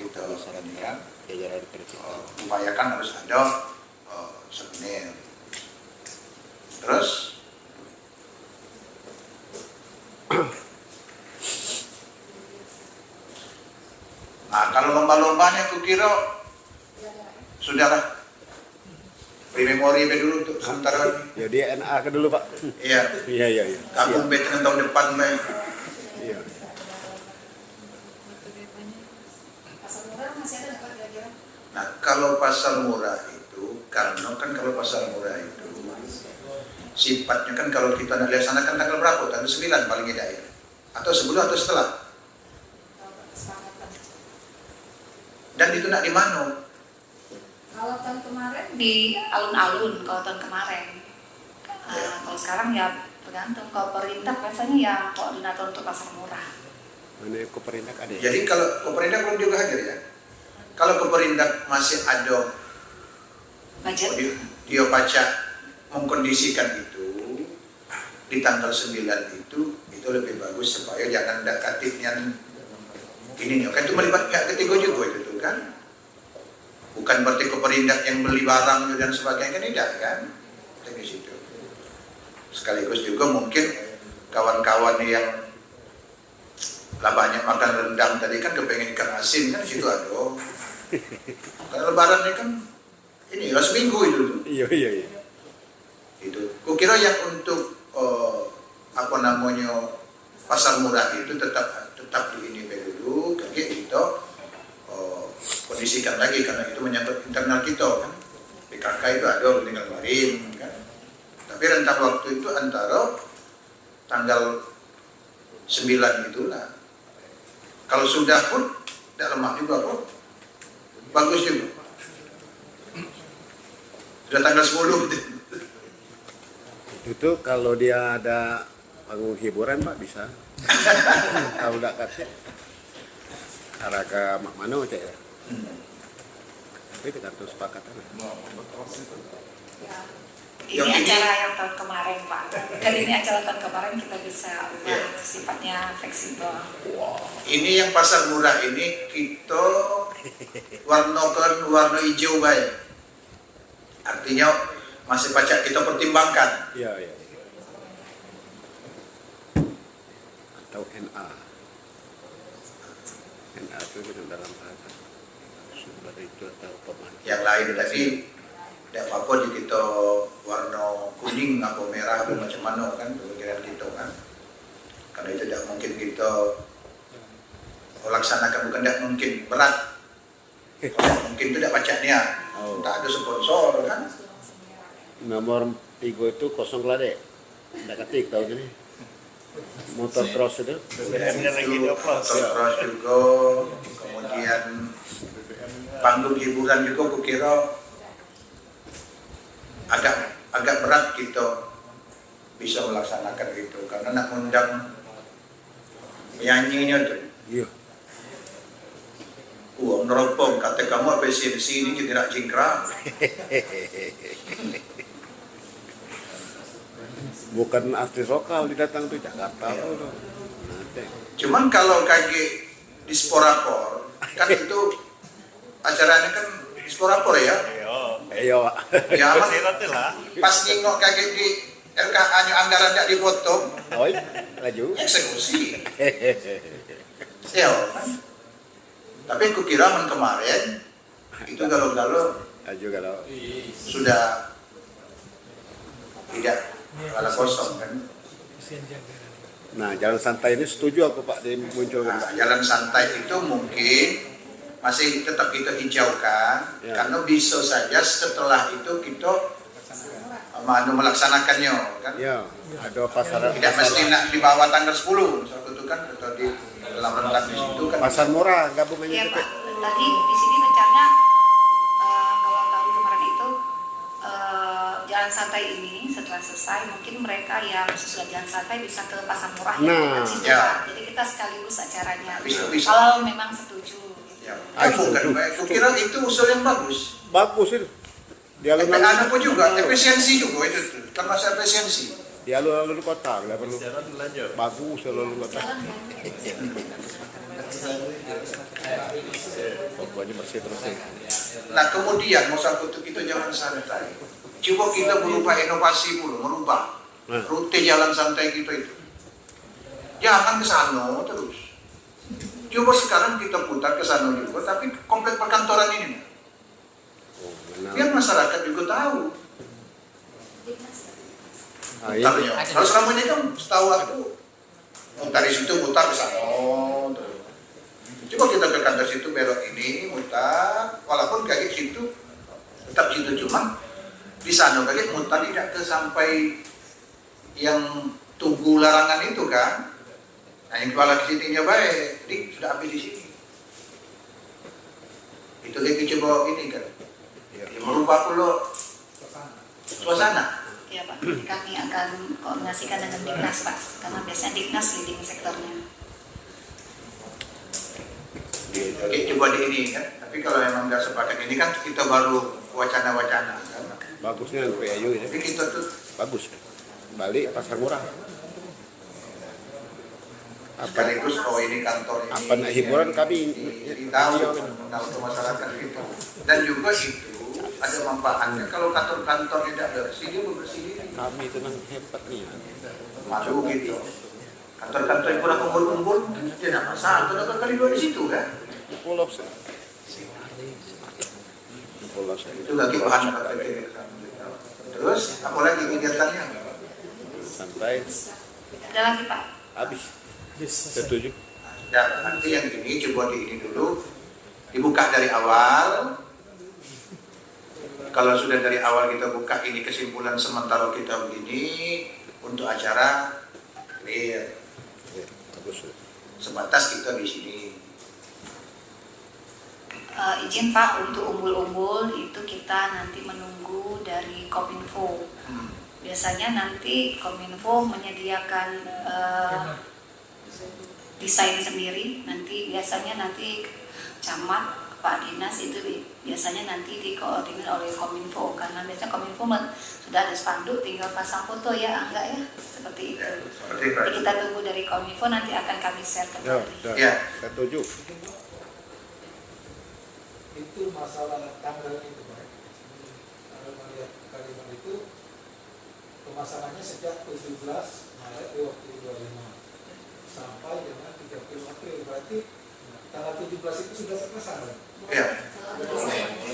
kita ini kan, upayakan harus ada souvenir. Terus nah kalau lomba-lombanya kukira sudahlah pre-memori dulu untuk sementara. Jadi NA ke dulu Pak. Iya. Iya. Kampung dengan tahun depan Mei. Iya. Pasar murah masih ada nggak Pak kira-kira? Nah kalau pasar murah itu, karena kan kalau pasar murah itu sifatnya kan kalau kita nak laksanakan tanggal berapa? Tanggal 9 paling tidak ya? Atau sebelum atau setelah? Dan itu nak di mana? Kalau tahun kemarin di alun-alun, kalau tahun kemarin. Kalau sekarang ya tergantung. Kalau Perindak biasanya ya koordinator untuk pasar murah. Mana Koperindak ada? Jadi kalau Koperindak belum juga hadir ya? Kalau Koperindak masih ada Budget. dia baca mengkondisikan itu di tanggal 9 itu lebih bagus supaya jangan dekatifnya ini kan itu melibat pihak ketiga juga itu tuh kan. Bukan berarti keperindak yang beli barang dan sebagainya kan tidak kan. Dari situ. Sekaligus juga mungkin kawan-kawan yang lah banyak makan rendang tadi kan kepengen ikan asin kan situ aduh. Karena lebaran ini kan ini seminggu itu tuh. Iya. Itu. Kukira yang untuk apa namanya pasar murah itu tetap di ini dulu kayak gitu. Kondisikan lagi karena itu menyangkut internal kita kan. PKK itu ada tinggal kemarin kan. Tapi rentang waktu itu antara tanggal 9 itulah. Kalau sudah pun tidak lemah juga kok. Bagus juga. Sudah tanggal 10 gitu. Itu kalau dia ada panggung hiburan Pak bisa. Kalau tidak kasih arah ke Mak Mano cek ya. Tapi tergantung sepakatan. Ini acara yang tahun kemarin Pak. Kali ini acara tahun kemarin kita bisa ubah sifatnya fleksibel. Ini yang pasar murah ini kita warna hijau baik. Artinya masih pajak kita pertimbangkan. Iya. Atau NA. NA itu dengan dalam bahasa sumber itu atau pemanfaatan. Yang lain tadi tidak apa-apa di kita warna kuning atau merah atau macam mana kan pemikiran kita kan. Karena itu tidak mungkin kita laksanakan, bukan tidak mungkin berat. Mungkin itu tidak pajaknya. Tak ada sponsor kan. Nomor 3 itu kosong kelade. Tidak ketik tahu gini. Motor cross itu. BBM-nya lagi dioplos. Terus juga kemudian panggung hiburan juga kukira agak berat kita bisa melaksanakan itu karena nak undang penyanyinya tuh. Iya. Uang neropong kata kamu efisiensi ini tidak cingkrang. Bukan artis lokal didatang tuh Jakarta. Cuman kalau kayak di Sporapor kan itu acaranya kan di Sporapor ya. Iya Pak. Ya aman. Sirat lah. Pas nengok kaget di RKA-nya anggaran tidak dipotong, Oi, laju. eksekusi. Ya, kan? Tapi aku kira kemarin itu galau-galau Laju kalau. sudah tidak kepala kosong kan. Nah, jalan santai ini setuju aku Pak dimunculkan. Nah, jalan santai itu mungkin masih tetap kita hijaukan Ya. karena bisa saja setelah itu kita melaksanakannya kan. Ya, ada pasar Tidak mesti nak di bawah tanggal 10 misalnya itu kan atau di dalam rentang di situ kan. pasar murah gabungannya Iya itu. Pak, tadi di sini rencananya kalau tahun kemarin itu jalan santai ini setelah selesai mungkin mereka yang sesudah jalan santai bisa ke pasar murah Nah, ya, situ, ya. Pak. Jadi kita sekaligus acaranya. Bisa. Kalau memang setuju. Gitu. Ya, bukan baik. Aku kira itu usul yang bagus. Bagus itu. Di alun-alun Ada pun juga efisiensi juga itu tuh, termasuk efisiensi. di alun-alun kota nggak perlu. Jalan lanjut. Bagus alun-alun kota. Pokoknya bersih terus. Nah kemudian mau satu kita jalan santai. Coba kita berubah inovasi dulu, merubah rute jalan santai kita itu. Jangan ke sana terus. Coba sekarang kita putar ke sana juga, tapi komplek perkantoran ini. Biar masyarakat juga tahu. Ah, iya. Putarnya. Kalau selama ini kan setahu aku putar di situ, putar ke sana. Terus. Coba kita ke kantor situ belok ini, mutar, walaupun kayak situ tetap situ cuma di sana kayak mutar tidak ke sampai yang tunggu larangan itu kan. Nah yang kepala ke sininya baik, jadi sudah habis di sini. Itu lagi coba ini kan, merubah pula suasana. Ya Pak, kami akan koordinasikan dengan Dignas Pak, karena biasanya Dignas leading sektornya. Oke, coba di ini kan, tapi kalau memang nggak sepakat ini kan kita baru wacana-wacana kan. Bagusnya PAU ini. Jadi kita tuh Bagus. balik pasar murah. Sekaligus oh ini kantor ini. Apa nak hiburan kami Jadi tahu untuk masyarakat itu. Dan juga itu ada manfaatnya kalau kantor-kantor tidak bersih dia bersih diri. kami itu nang hebat nih. Malu gitu. Kantor-kantor yang kurang kumpul-kumpul tidak masalah. Kantor kali dua di situ kan. Pulau sih. Pulau sih. Itu lagi bahan marketing. Terus apalagi kegiatannya? Sampai Ada lagi Pak? habis. Setuju. Dan nanti yang ini coba di ini dulu dibuka dari awal. Kalau sudah dari awal kita buka ini kesimpulan sementara kita begini untuk acara clear. Ya, bagus. Sebatas kita di sini. Izin Pak untuk umbul-umbul itu kita nanti menunggu dari Kominfo. Biasanya nanti Kominfo menyediakan desain sendiri. Biasanya nanti camat Pak Dinas itu biasanya nanti dikoordinir oleh Kominfo karena biasanya Kominfo sudah ada spanduk tinggal pasang foto ya enggak ya seperti itu. Seperti itu. Jadi kita tunggu dari Kominfo nanti akan kami share Ya, kembali. Ya. setuju. Itu masalah tanggal itu Pak. Kalau melihat kalimat itu pemasangannya sejak 17 Maret 2025 sampai dengan 30 April, berarti tanggal 17 itu sudah terpasang kan? Ya.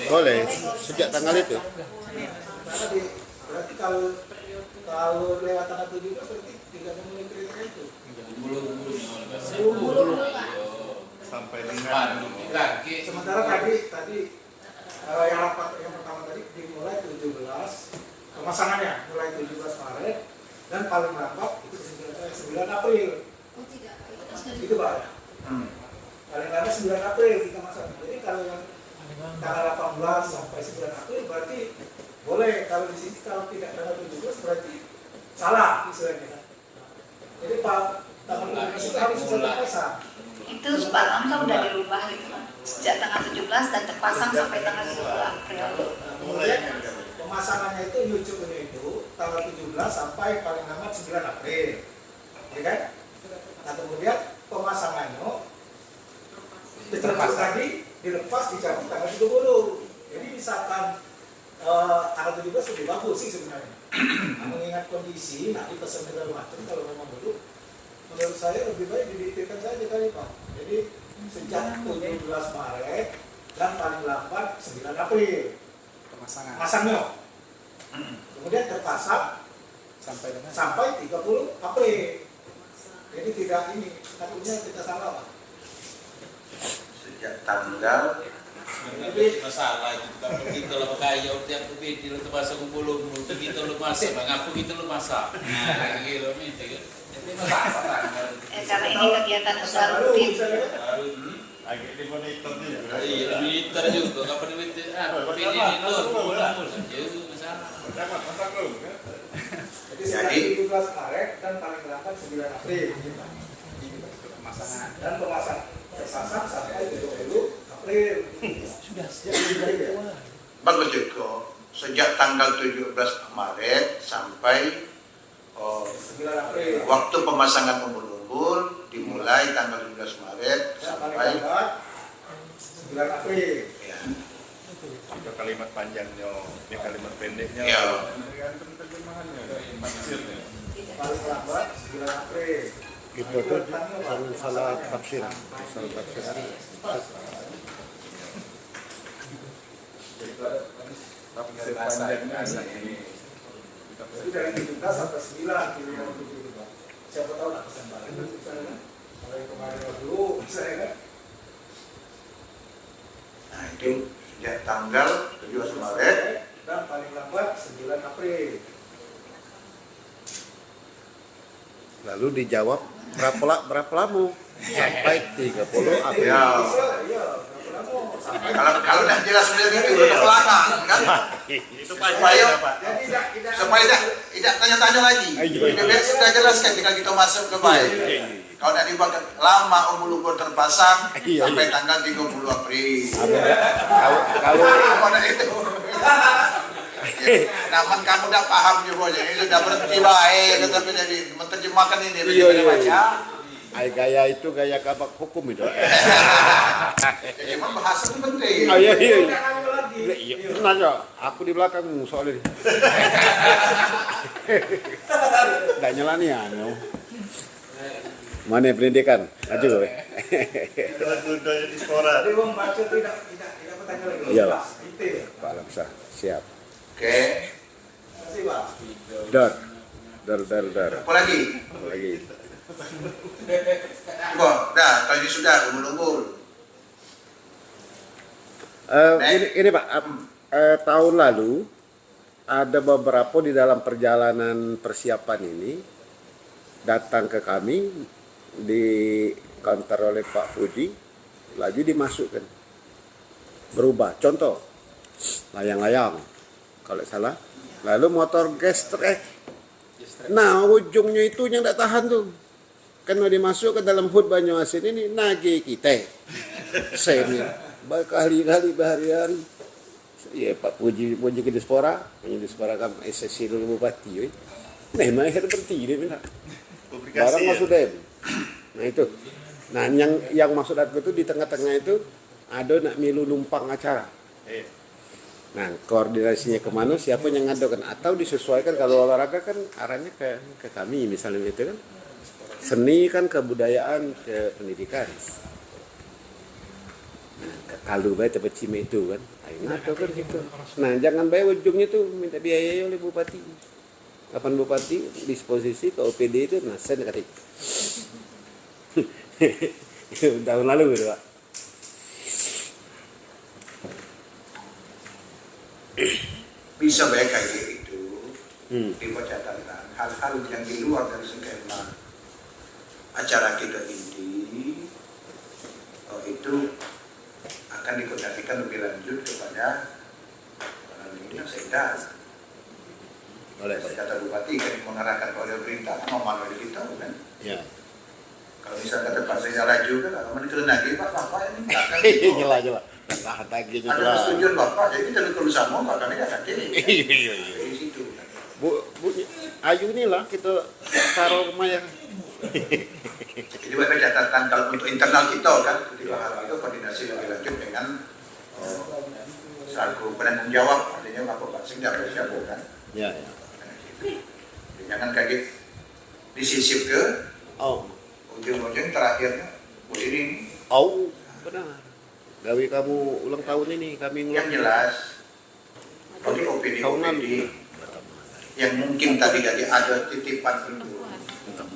Boleh sejak tanggal itu. Karena berarti kalau lewat tanggal 17 berarti tidak memenuhi kriteria itu. Sampai dengan Sementara tadi yang rapat yang pertama tadi dimulai 17 pemasangannya mulai 17 Maret dan paling lambat itu 9 April. Itu Pak. Paling lambat 9 April kita masang. Jadi kalau yang tanggal 18 sampai 9 April berarti boleh, kalau di sini kalau tidak tanggal 17 berarti salah istilahnya. Jadi Pak tanggal 17 itu harus sudah terpasang. Itu Pak Lamsa udah dirubah gitu Pak. Sejak tanggal 17 dan terpasang sampai tanggal 10 April. Kemudian pemasangannya itu YouTube itu tanggal 17 sampai paling lambat 9 April. Ya kan? Nah kemudian pemasangannya terpasang tadi dilepas dicabut tanggal 30. Jadi misalkan tanggal 17 lebih bagus sih sebenarnya. Nah, mengingat kondisi nanti pesan segala macam kalau memang dulu menurut saya lebih baik didiktirkan saja kali Pak. Jadi sejak 17 Maret dan paling lambat 9 April masangnya. Kemudian terpasang sampai 30 April. Jadi tidak ini, takutnya kita salah Pak. Sejak tanggal masalah itu kalau kita lo kaya tiap video itu masa kumpul kita lo masak ngaku kita lo masak nah gitu gitu kan itu masalah Karena ini kegiatan usaha rutin. baru ini agak di monitor juga. iya militer juga kapan itu video itu pulang itu masalah Masak lu kan? Jadi sejak 17 Maret dan paling lambat 9 April. Pemasangan. Dan pemasangan terpasang sampai 30 April. Sudah sejak bagus juga sejak tanggal 17 Maret sampai 9 April. waktu pemasangan umbul-umbul dimulai tanggal 17 Maret Dan paling sampai lambat 9 April. ya, Itu kalimat panjangnya, ini kalimat pendeknya. Ya. Tergantung terjemahannya, tafsirnya. Paling lambat 9 April. Itu tuh jangan salah tafsiran. Salah tafsiran. Tafsir panjangnya ini. Jadi dari 17 sampai 9 kira-kira begitu Pak. Siapa tahu nak pesan balik misalnya. Kalau yang kemarin dulu misalnya kan. nah itu sejak tanggal 17 Maret Dan paling lambat 9 April. Lalu dijawab berapa lama? Sampai 30 April. ya. Iya, berapa lama? Sampai Kalau tidak jelas seperti itu udah pelana kan Itu supaya Pak. jadi tidak supaya tidak tanya-tanya lagi. Biar sudah jelaskan jika kita masuk ke baik. Kalau tidak dibuat lama umbul-umbul terpasang sampai tanggal 30 April. Kalau Apa itu? Ya. Namun kamu udah paham juga, jadi sudah berhenti baik, tetapi jadi menerjemahkan ini Iya, begitu iya, baca. iya. Ay, gaya itu gaya kabak hukum itu. Ya, emang bahasa itu penting. Ah, iya, iya. Udah kami lagi. Iya, nanya, aku di belakang soalnya. Nggak nyelani ya, no. Mana pendidikan? Maju. Dua-duanya di sekolah. Jadi uang baca tidak bertanya lagi. Iya, Pak. Itu ya. Pak Lamsa, siap. Oke, Terima kasih, Pak. Dar. apa lagi? Lagi. Dah, tadi sudah umur-umur. Ini Pak, tahun lalu ada beberapa di dalam perjalanan persiapan ini datang ke kami di kantor oleh Pak Puji, lagi dimasukkan berubah. Contoh layang-layang, kalau salah, lalu motor gas trek. Nah ujungnya itu yang tidak tahan tuh, kan mau dimasuk ke dalam hood Banyuasin ini nagih kita, saya ini berkali-kali berhari-hari. Ya Pak Puji ke diaspora kan SSC dulu bupati. Nah mahir berarti dia minta. Barang masuk dem. Nah itu. Nah yang maksud aku itu di tengah-tengah itu ada nak milu numpang acara. Nah koordinasinya kemana, siapa yang ngadokan atau disesuaikan. Kalau olahraga kan arahnya ke kami misalnya itu kan. Seni kan kebudayaan, ke pendidikan. Kalau baik tempat cime itu kan, ngaco kan gitu. Nah jangan bayar ujungnya tuh minta biaya oleh bupati. Kapan bupati disposisi ke OPD itu, nah saya kata tahun lalu gitu Pak. Bisa baik kayak gitu. Dibaca tentang hal-hal yang di luar dari skema acara kita ini, itu akan dikoordinasikan lebih lanjut kepada Sekda. Oleh Kata bupati kan mengarahkan oleh perintah, mau dari kita kan. ya. Kalau misalnya kata Pak Sekda Raju kan, kalau menikah lagi Pak Bapak ini akan Nyela. Tahan lagi ada persetujuan Bapak, jadi kita perlu sama Pak kami akan Iya. di situ. Bu, Ayu inilah kita taruh rumah ya. Jadi bapak catatan kalau untuk internal kita kan ketika hal itu koordinasi lebih lanjut dengan selaku penanggung jawab, artinya Bapak Sekda siapa kan. Ya. Jangan kaget disisip ke Oh, ujung-ujung terakhirnya ini benar. Gawi kamu ulang tahun ini, kami yang ulang. jelas kalau opini Tahun lalu. yang mungkin tadi ada titipan itu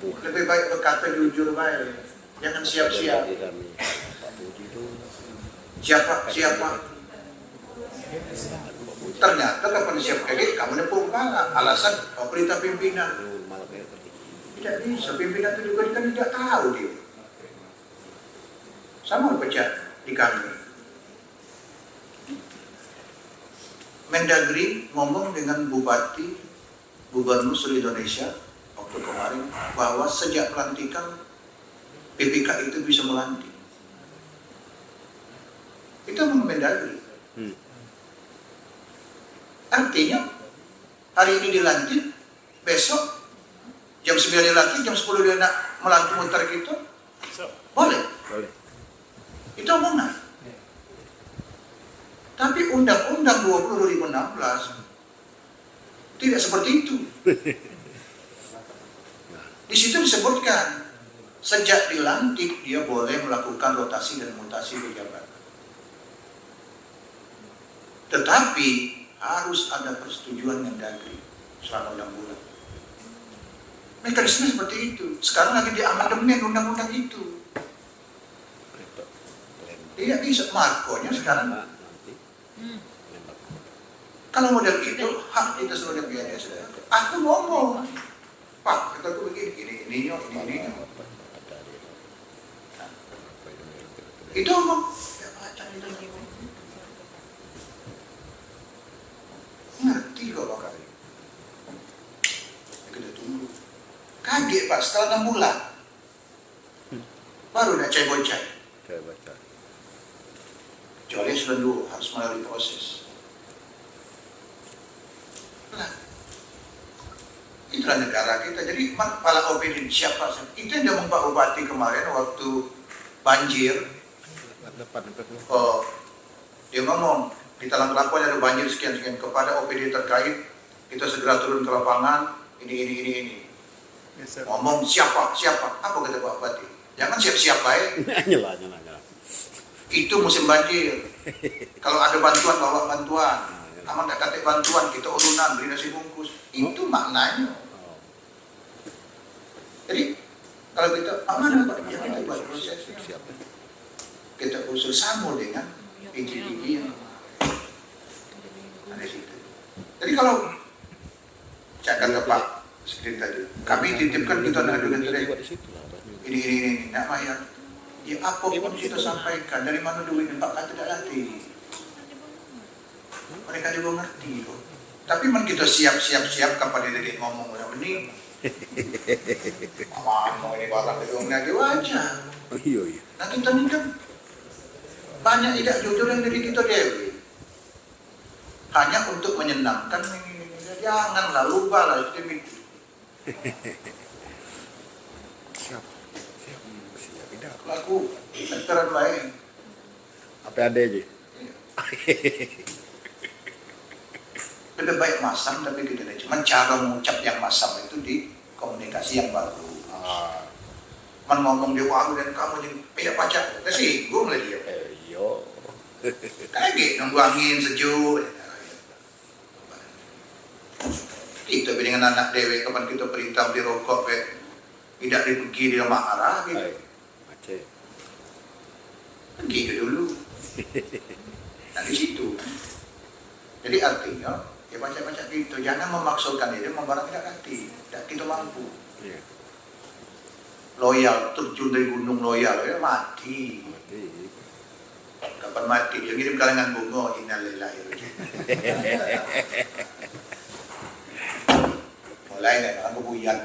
lebih baik berkata jujur baik, jangan siap-siap. Siapa ternyata kapan siap kaget kamu nepung pala alasan perintah pimpinan. Tidak bisa, pimpinan itu juga kan tidak tahu dia. Sama pecat di kami. Mendagri ngomong dengan Bupati Gubernur seluruh Indonesia waktu kemarin bahwa sejak pelantikan PPK itu bisa melantik. Itu ngomong Mendagri. Artinya hari ini dilantik, besok jam 9 dilantik, jam 10 dia nak melantik muter gitu, boleh. Itu omongan. Tapi Undang-Undang 20 2016 tidak seperti itu. Di situ disebutkan sejak dilantik dia boleh melakukan rotasi dan mutasi pejabat. Tetapi harus ada persetujuan Mendagri selama 6 bulan. Mekanisme seperti itu. Sekarang lagi diamandemen undang-undang itu. Tidak bisa markonya sekarang. Kalau model itu hak kita sebagai biasa. Aku ngomong, Pak, kita tuh begini, ininya. Itu ngomong, ya baca itu. Ngerti kok Pak. Kita tunggu. Kaget Pak, setelah 6 bulan. Baru nak cai-bocai. Kecuali sudah dulu harus melalui proses. Itulah negara kita. Jadi kepala OPD siapa? Itu yang dia Pak Bupati kemarin waktu banjir. Oh, dia ngomong di Talang Kelapa ada banjir sekian-sekian, kepada OPD terkait kita segera turun ke lapangan ini. Ngomong siapa? Apa kata Pak Bupati? Jangan siap-siap baik. Nyala. Itu musim banjir. Kalau ada bantuan bawa bantuan. Aman tak kata bantuan kita urunan beri nasi bungkus. Itu maknanya. Jadi kalau kita aman Pak, ya kita buat prosesnya. Kita usul sama dengan PGDG yang ada situ. Jadi kalau cakap ke Pak Sekretari tadi, kami titipkan kita nak adukan tadi. Ini, nak bayar. Ya apa pun kita sampaikan, dari mana duit Pak kata tidak latih. Mereka juga ngerti loh. Tapi man kita siap kapan dia ngomong udah bening. Mau ini barang itu lagi wajar. Iya. Nah kita ini kan banyak tidak jujur yang dari kita dewi. Hanya untuk menyenangkan ini. Janganlah lupa lah itu. Siap. Tidak. Laku sektoran lain. Apa ada aja? Lebih baik masam tapi kita tidak. Cuman cara mengucap yang masam itu di komunikasi yang baru. Man ngomong dia aku dan kamu jadi tidak pacak. Tersinggung lah dia. Iya. Kaget nunggu angin sejuk. Kita dengan anak dewe kapan kita perintah beli rokok tidak dipergi dia marah gitu. Macet. Pergi ke dulu. Nah di situ. Jadi artinya ya macam-macam gitu. Jangan memaksakan diri membarang tidak hati. Tidak kita mampu. Iya. Loyal terjun dari gunung loyal ya mati. Kapan mati? Dia ngirim kalangan bunga innalillahi wa inna ilaihi raji'un. Mulai dari orang kebuyan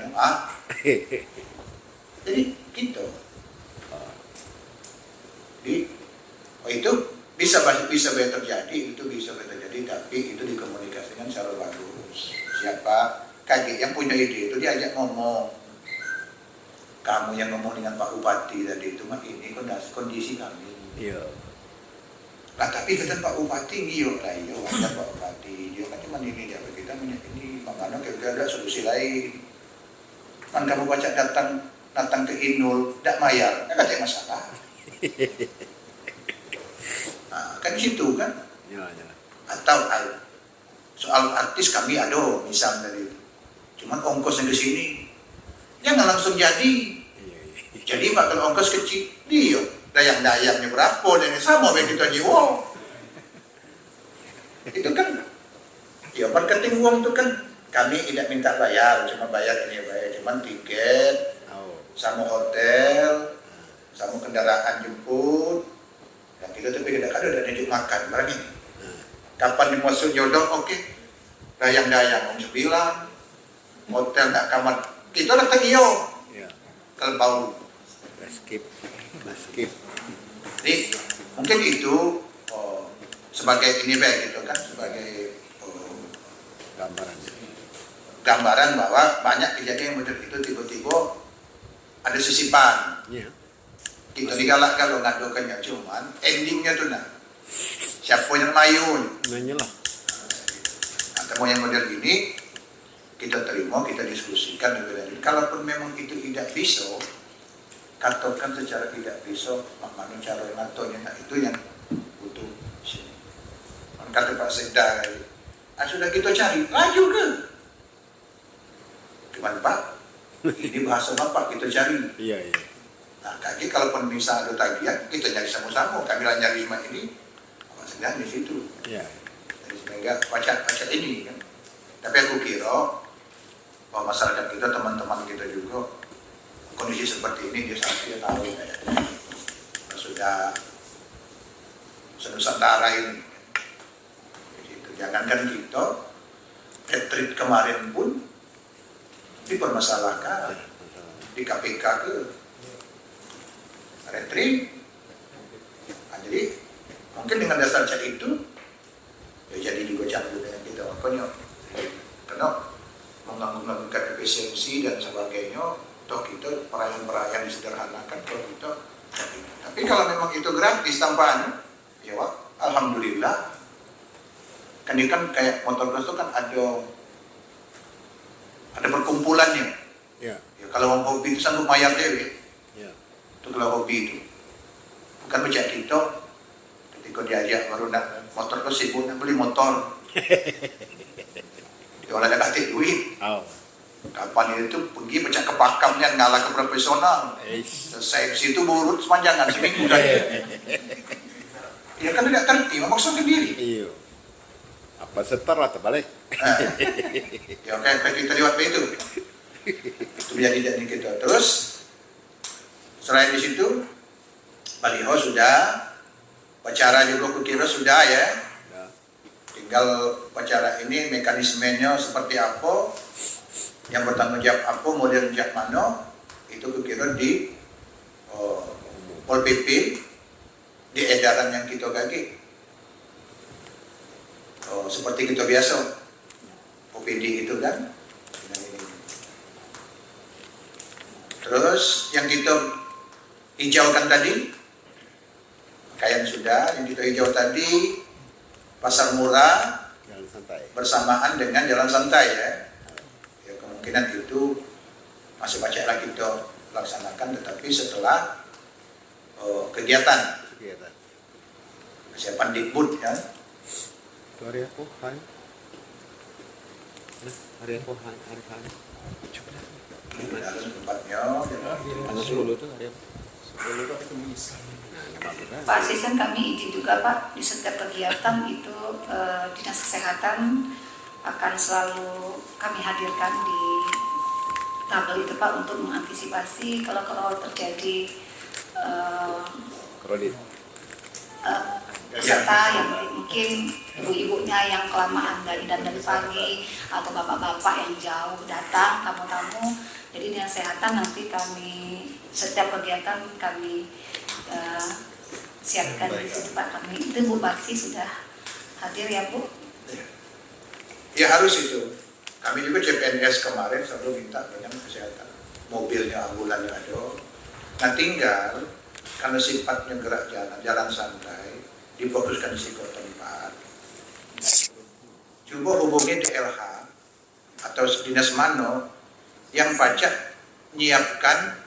jadi gitu. Itu bisa terjadi, itu bisa terjadi, tapi itu dikomunikasikan secara bagus. Siapa kaget yang punya ide itu diajak ngomong. Kamu yang ngomong dengan Pak Bupati tadi itu mah ini kondisi kami. Iya. Nah tapi kata Pak Bupati ngiyok lah iyo wajar Pak Bupati dia kan cuma ini dia kita ini makanya kita ada solusi lain. Kan kamu baca datang ke Inul tidak bayar, kan ada masalah. Nah, kan di situ kan. Ya. Atau soal artis kami ada misal dari itu. Cuman ongkosnya ke sini jangan langsung jadi. Jadi Pak kalau ongkos kecil dia dayang-dayangnya berapa dan sama begitu aja wow. Itu kan ya marketing uang itu kan kami tidak minta bayar, cuma bayar cuman tiket sama hotel sama kendaraan jemput dan kita tapi kadang-kadang udah didik makan barang ini kapan dimasuk jodoh oke. Dayang-dayang om 9 hotel tak kamar kita datang iyo kalau bau skip. Jadi mungkin itu sebagai ini baik gitu kan sebagai gambaran bahwa banyak kejadian model itu tiba-tiba ada sisipan. Iya. Kita digalak kalau ngadukannya cuman endingnya tuh nah siapa yang mayun. Nanyalah. Atau yang model ini kita terima, kita diskusikan. Kalaupun memang itu tidak bisa, katakan secara tidak bisa, makanya cara ngatonya nah itu yang butuh sini. Kata Pak Sekda, sudah kita cari, laju ke? Gimana Pak? Ini bahasa Bapak kita cari. Iya. Nah, kaki kalaupun bisa ada tagihan, kita nyari sama-sama. Kami lah nyari ini, Pak Sekda di situ. Iya. Jadi sehingga pajak ini kan. Tapi aku kira bahwa masyarakat kita, teman-teman kita juga kondisi seperti ini dia tahu kayaknya sudah Nusantara ini. Gitu. Jangankan kita retreat kemarin pun dipermasalahkan di KPK ke retreat. Nah, jadi mungkin dengan dasar cek itu ya jadi digocap dengan kita makanya karena mengganggu-ganggukan efisiensi dan sebagainya, toh kita perayaan-perayaan disederhanakan toh kita. Tapi kalau memang itu gratis tanpa anu, ya wah, alhamdulillah. Kan ini kan kayak motocross itu kan ada perkumpulannya. Ya. Ya, kalau hobi itu sanggup bayar dewe. Ya. Itu kalau hobi itu. Bukan macam kita ketika diajak baru nak motor terus sibuk nak beli motor. Ya orang dah kasih duit. Oh. Kapan itu pergi pecah ke pakamnya ngalah ke profesional. Selesai di situ burut sepanjangan seminggu saja. Ya kan tidak tertib, maksud sendiri. Iya. Apa setor lah terbalik. Ya kayak kita lewat itu. Itu menjadi jadi kita. Terus selain di situ baliho sudah, upacara juga kukira sudah ya. Tinggal upacara ini mekanismenya seperti apa, yang bertanggung jawab apa, model jawab mana, itu kukira di Pol PP, di edaran yang kita kaki. Seperti kita biasa, OPD itu kan. Terus yang kita hijaukan tadi, pakaian sudah, yang kita hijau tadi, pasar murah, Jalan santai. bersamaan dengan jalan santai ya. Ya kemungkinan itu masih banyak lagi kita laksanakan, tetapi setelah kegiatan Kegiatan. persiapan Dikbud ya. Itu hari apa? Hari. Hari apa? Hari. Coba. Dalam tempatnya, Tanggal 10 itu hari apa? 10 itu Kamis. Pak Asisten, kami izin juga Pak, di setiap kegiatan itu Dinas Kesehatan akan selalu kami hadirkan di tabel itu Pak, untuk mengantisipasi kalau terjadi Kredit. peserta yang mungkin ibu-ibunya yang kelamaan dari pagi, atau bapak-bapak yang jauh datang, tamu-tamu. Jadi Dinas Kesehatan nanti kami setiap kegiatan kami siapkan di situ Pak. Kami itu Bu Baksi sudah hadir ya Bu? ya harus itu. Kami juga CPNS kemarin selalu minta dengan kesehatan. Mobilnya, ambulannya ada. Nah tinggal karena sifatnya gerak jalan santai, difokuskan di situ tempat. Coba hubungi DLH atau dinas mano yang pajak menyiapkan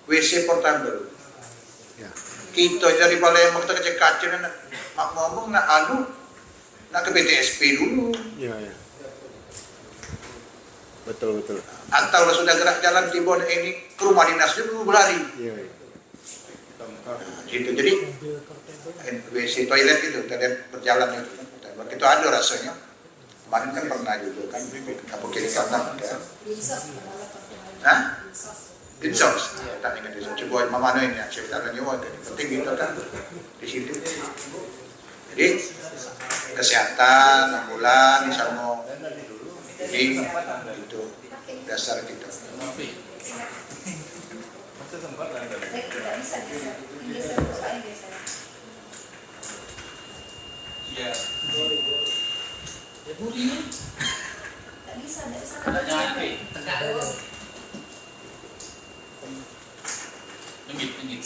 WC portable. Ya. Kita dari Palembang kita kecil kacil nak ngomong nak nak ke PTSP dulu. Ya. Betul. Atau kalau sudah gerak jalan tiba ini ke rumah dinas dulu berlari. Iya. Gitu. Jadi WC toilet itu toilet berjalan itu begitu ada rasanya. Kemarin kan pernah juga kan kamu kiri kanan kan. Hah? Dinsos. Tak ingat dinsos. Coba mama ini ya cerita lagi penting gitu kan di situ. Jadi kesehatan, ambulan, sama jadi itu dasar kita. Tidak bisa. Iya. Tidak bisa. Ada nyampe. Minggit.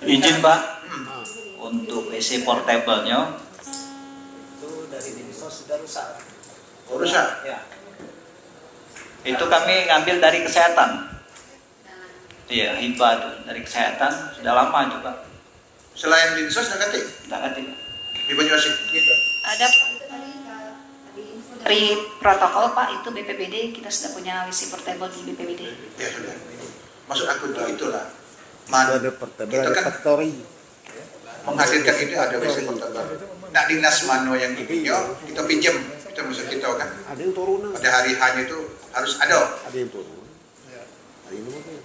Izin Pak, untuk WC portable-nya Itu dari Dinsos sudah rusak. Rusak. ya. Itu kami ngambil dari kesehatan. Iya, hibah tuh dari kesehatan sudah lama juga. Selain dinsos ada kati Tidak ngerti. di Banyuasin gitu. Ada dari protokol Pak, itu BPBD kita sudah punya WC portable di BPBD. Ya sudah. Maksud aku tuh itulah. Itu ada portable, Itu ada kan factory. menghadirkan itu ada WC portable. Nah dinas mano yang dipunya kita pinjam, itu maksud kita kan. Ada yang turunan. Pada hari hanya itu harus ada. Ada yang turun. Hari ini mobil.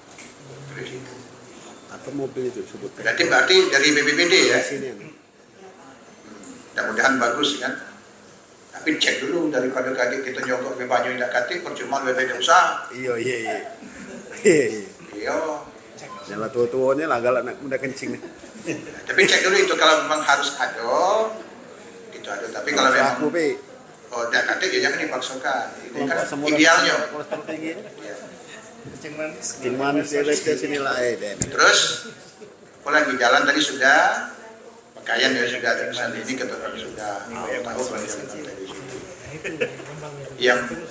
Atau mobil itu sebut. Berarti dari BPBD ya. Sini. Mudah-mudahan bagus kan. Tapi cek dulu daripada kadit kita nyogok ke banyu tidak katik, percuma BPBD usaha. Iya. Iya. Jalan tua-tuanya lah galak nak muda kencing. Tapi cek dulu itu kalau memang harus ada, itu ada. Tapi kalau memang aku be Oh, tidak kata ya jangan dipaksakan. Ini kan Kelompok semua idealnya. kolesterol tinggi. Ya. Kencing manis. Kencing manis diabetes inilah Den. Terus, apa lagi jalan tadi sudah, pakaian ya sudah, tulisan ini ketentuan sudah, tahu pelajaran tadi situ. Yang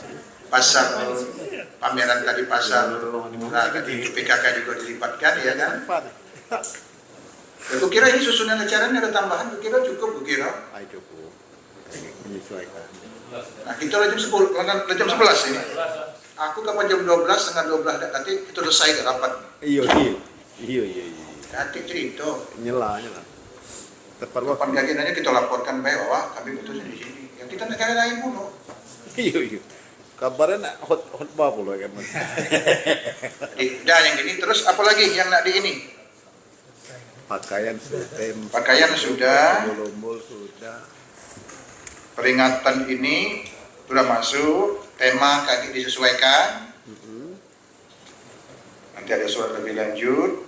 pasar pameran tadi pasar, nah, tadi PKK juga dilibatkan ya kan? Aku kira ini susunan acaranya ada tambahan, aku kira cukup, aku kira. Ayo cukup. Menyesuaikan. Nah, kita jam 10, jam 11 ini. Aku kapan jam 12, setengah 12 nanti itu selesai ke rapat. Iya. Nanti cerita. Nyela. Tepat waktu. Kapan keyakinannya kita laporkan baik bahwa kami putusnya di sini. Yang kita negara lain pun. Iya. Kabarnya nak hot pula kan. Dah yang ini terus apalagi yang nak di ini? Pakaian sudah. Pakaian sudah. Bombol sudah. Peringatan ini sudah masuk. Tema kaki disesuaikan. Nanti ada surat lebih lanjut.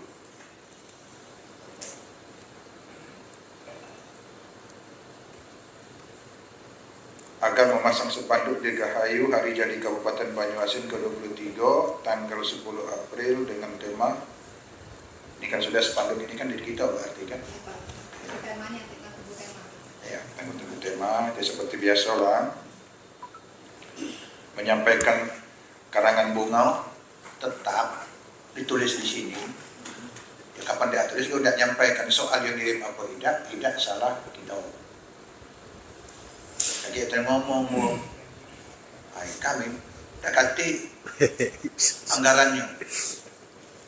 Agar memasang spanduk di Gahayu hari jadi Kabupaten Banyuasin ke-23 tanggal 10 April dengan tema, ini kan sudah spanduk ini kan di kita berarti kan? Temanya, tema. Ya, tengok tema, jadi seperti biasa lah. Menyampaikan karangan bunga tetap ditulis di sini. Ya, kapan dia tulis, udah nyampaikan soal yang ngirim apa tidak salah kita. Jadi kita ngomong, ay, kami dekati anggarannya.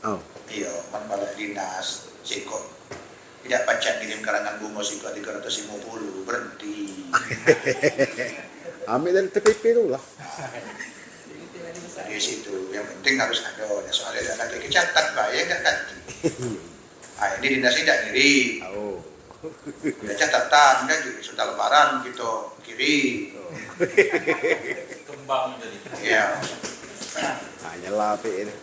Oh. Iya, manfaat dinas, sikot. Tidak pacak ngirim karangan bunga sikot 350, berhenti. Ambil dari TPP dulu lah. Di situ, yang penting harus ada. Soalnya ada nanti kecatat, Pak, ya nggak kan? Ah, ini dinas tidak ngirim. Oh. Ada catatan kan, juga sudah lebaran kita kirim. Kembang tadi. Ya, Hanya lah ini.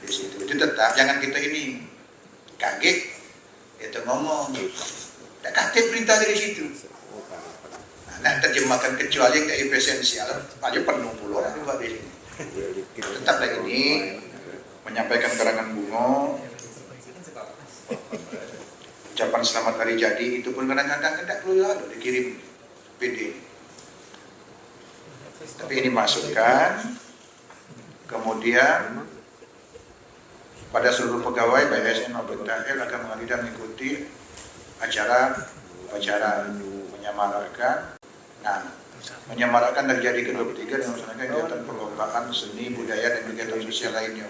di situ. Itu tetap jangan kita ini kaget. Kita ngomong, tak kaget perintah dari situ. Nah, terjemahkan kecuali yang tidak esensial, aja penuh puluh orang buat di sini. Tetap lagi ini menyampaikan karangan bunga, ucapan selamat hari jadi itu pun kadang-kadang tidak perlu ada dikirim PD. Tapi ini masukkan, kemudian pada seluruh pegawai baik ASN maupun THL akan menghadiri dan mengikuti upacara menyemarakan. Nah, menyemarakan terjadi ke-23 dengan melaksanakan kegiatan perlombaan seni, budaya, dan kegiatan sosial lainnya.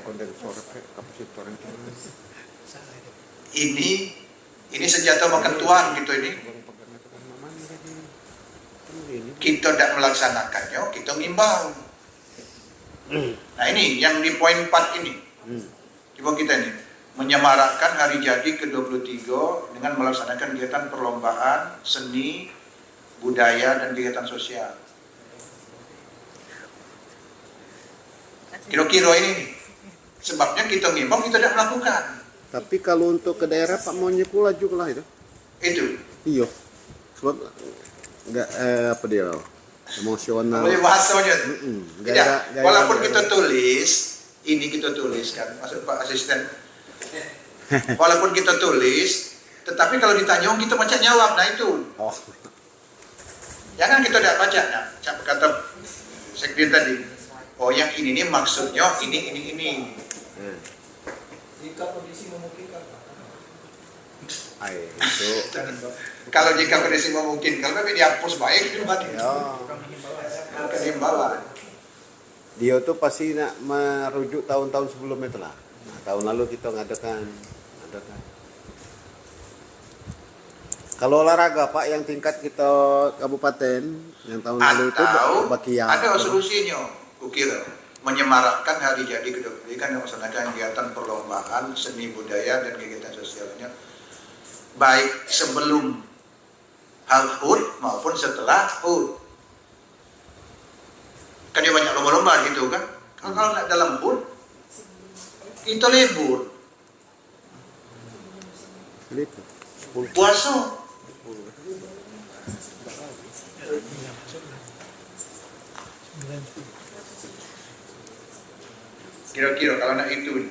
Ini senjata makan tuan gitu ini. Kita tidak melaksanakannya, kita ngimbau. Nah ini yang di poin 4 ini. Coba kita ini menyemarakan hari jadi ke-23 dengan melaksanakan kegiatan perlombaan seni, budaya, dan kegiatan sosial. Kira-kira ini sebabnya kita ngimbau, kita tidak melakukan. Tapi kalau untuk ke daerah Pak maunya pula juga lah itu. Itu. Iya. Sebab enggak apa dia emosional. Boleh bahasanya. Gaya, Walaupun kita tulis, ini kita tuliskan, maksud Pak Asisten. Walaupun kita tulis, tetapi kalau ditanya kita baca jawab, nah itu. Oh. Jangan kita tidak baca, nah, kata sekjen tadi. Oh yang ini nih maksudnya ini. Jika kondisi memungkinkan, Pak. Itu. Kalau jika kondisi memungkinkan, tapi dihapus baik, itu berarti. Ya. Bukan himbauan. Dia tuh pasti nak merujuk tahun-tahun sebelumnya itu lah. Nah, tahun lalu kita ngadakan. Kalau olahraga Pak yang tingkat kita kabupaten yang tahun lalu itu bakia. Ada solusinya, kukira menyemarakkan hari jadi ke-23 yang melaksanakan kegiatan perlombaan seni budaya dan kegiatan sosialnya baik sebelum hal HUT maupun setelah HUT. Kan dia banyak lomba-lomba gitu kan. Kalau nak dalam HUT kita libur. Puasa. Kira-kira kalau nak itu,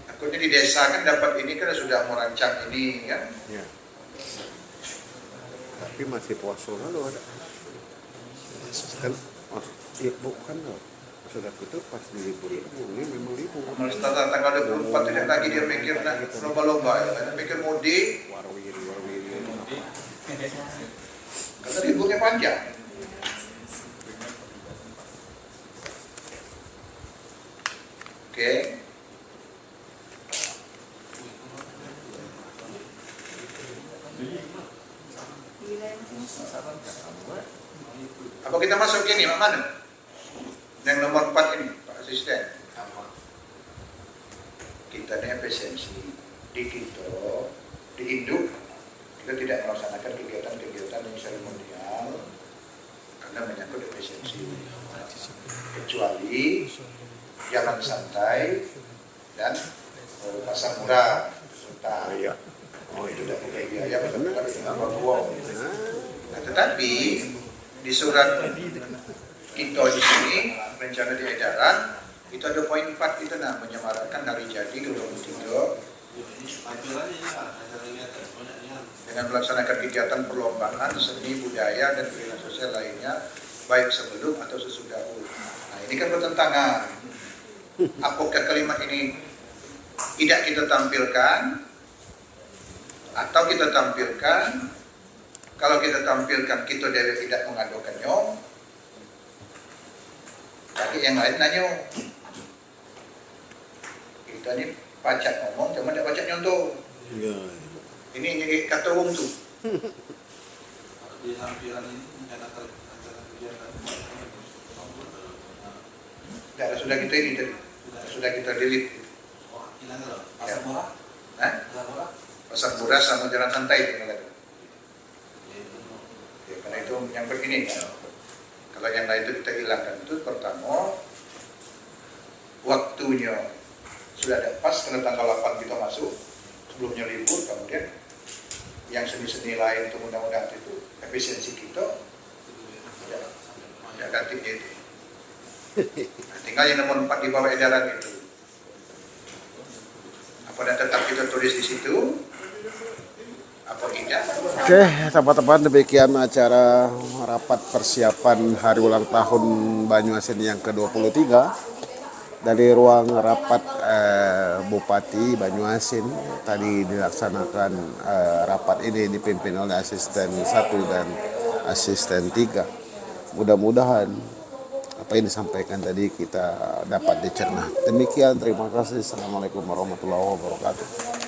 takutnya di desa kan dapat ini kan sudah merancang ini kan. Ya. Tapi masih puasa lalu ada. Kan, iya bukan loh. Sudah itu pas di libur ini memang libur. Kalau setelah tanggal 24 tidak lagi dia mikir nak lomba-lomba, ya. Pikir mudik, Warwiri. karena liburnya panjang. Oke. Apa kita masuk ini, Pak Manu? Yang nomor 4 ini, Pak Asisten. Kita ini efisiensi di Kito, di Induk, kita tidak melaksanakan kegiatan-kegiatan yang seremonial karena menyangkut efisiensi. Kecuali jalan santai dan pasar murah. Iya. Oh itu tidak pakai biaya, tapi tambah uang. Nah, tetapi di surat Kito di sini rencana di edaran itu ada poin 4 itu nah menyemarakkan hari jadi ke-23 dengan melaksanakan kegiatan perlombaan seni budaya dan kegiatan sosial lainnya baik sebelum atau sesudah UU. Nah ini kan bertentangan. Apakah kalimat ini tidak kita tampilkan atau kita tampilkan? Kalau kita tampilkan kita dari tidak mengadukan nyong, tapi yang lain nanya kita ini pacak ngomong, cuma tidak pacak nyontoh. Iya. Ini kata wong tuh. Di lampiran ini menyatakan acara kegiatan. Tidak, sudah kita ini tadi. Sudah kita delete. Oh, hilang loh. Pasar murah. Hah? Pasar murah. Pasar murah sama jalan santai itu kata. Ya, karena itu yang begini kan. Kalau yang lain itu kita hilangkan itu pertama waktunya sudah ada pas karena tanggal 8 kita masuk sebelumnya libur, kemudian yang seni-seni lain itu undang-undang itu efisiensi kita ya ganti itu. Nah, tinggal yang nomor 4 di bawah edaran itu. Apa dan tetap kita tulis di situ? Apa tidak? Oke, teman-teman, demikian acara rapat persiapan hari ulang tahun Banyuasin yang ke-23 dari ruang rapat Bupati Banyuasin. Tadi dilaksanakan rapat ini dipimpin oleh asisten 1 dan asisten 3. Mudah-mudahan apa yang disampaikan tadi kita dapat dicerna. Demikian, terima kasih. Assalamualaikum warahmatullahi wabarakatuh.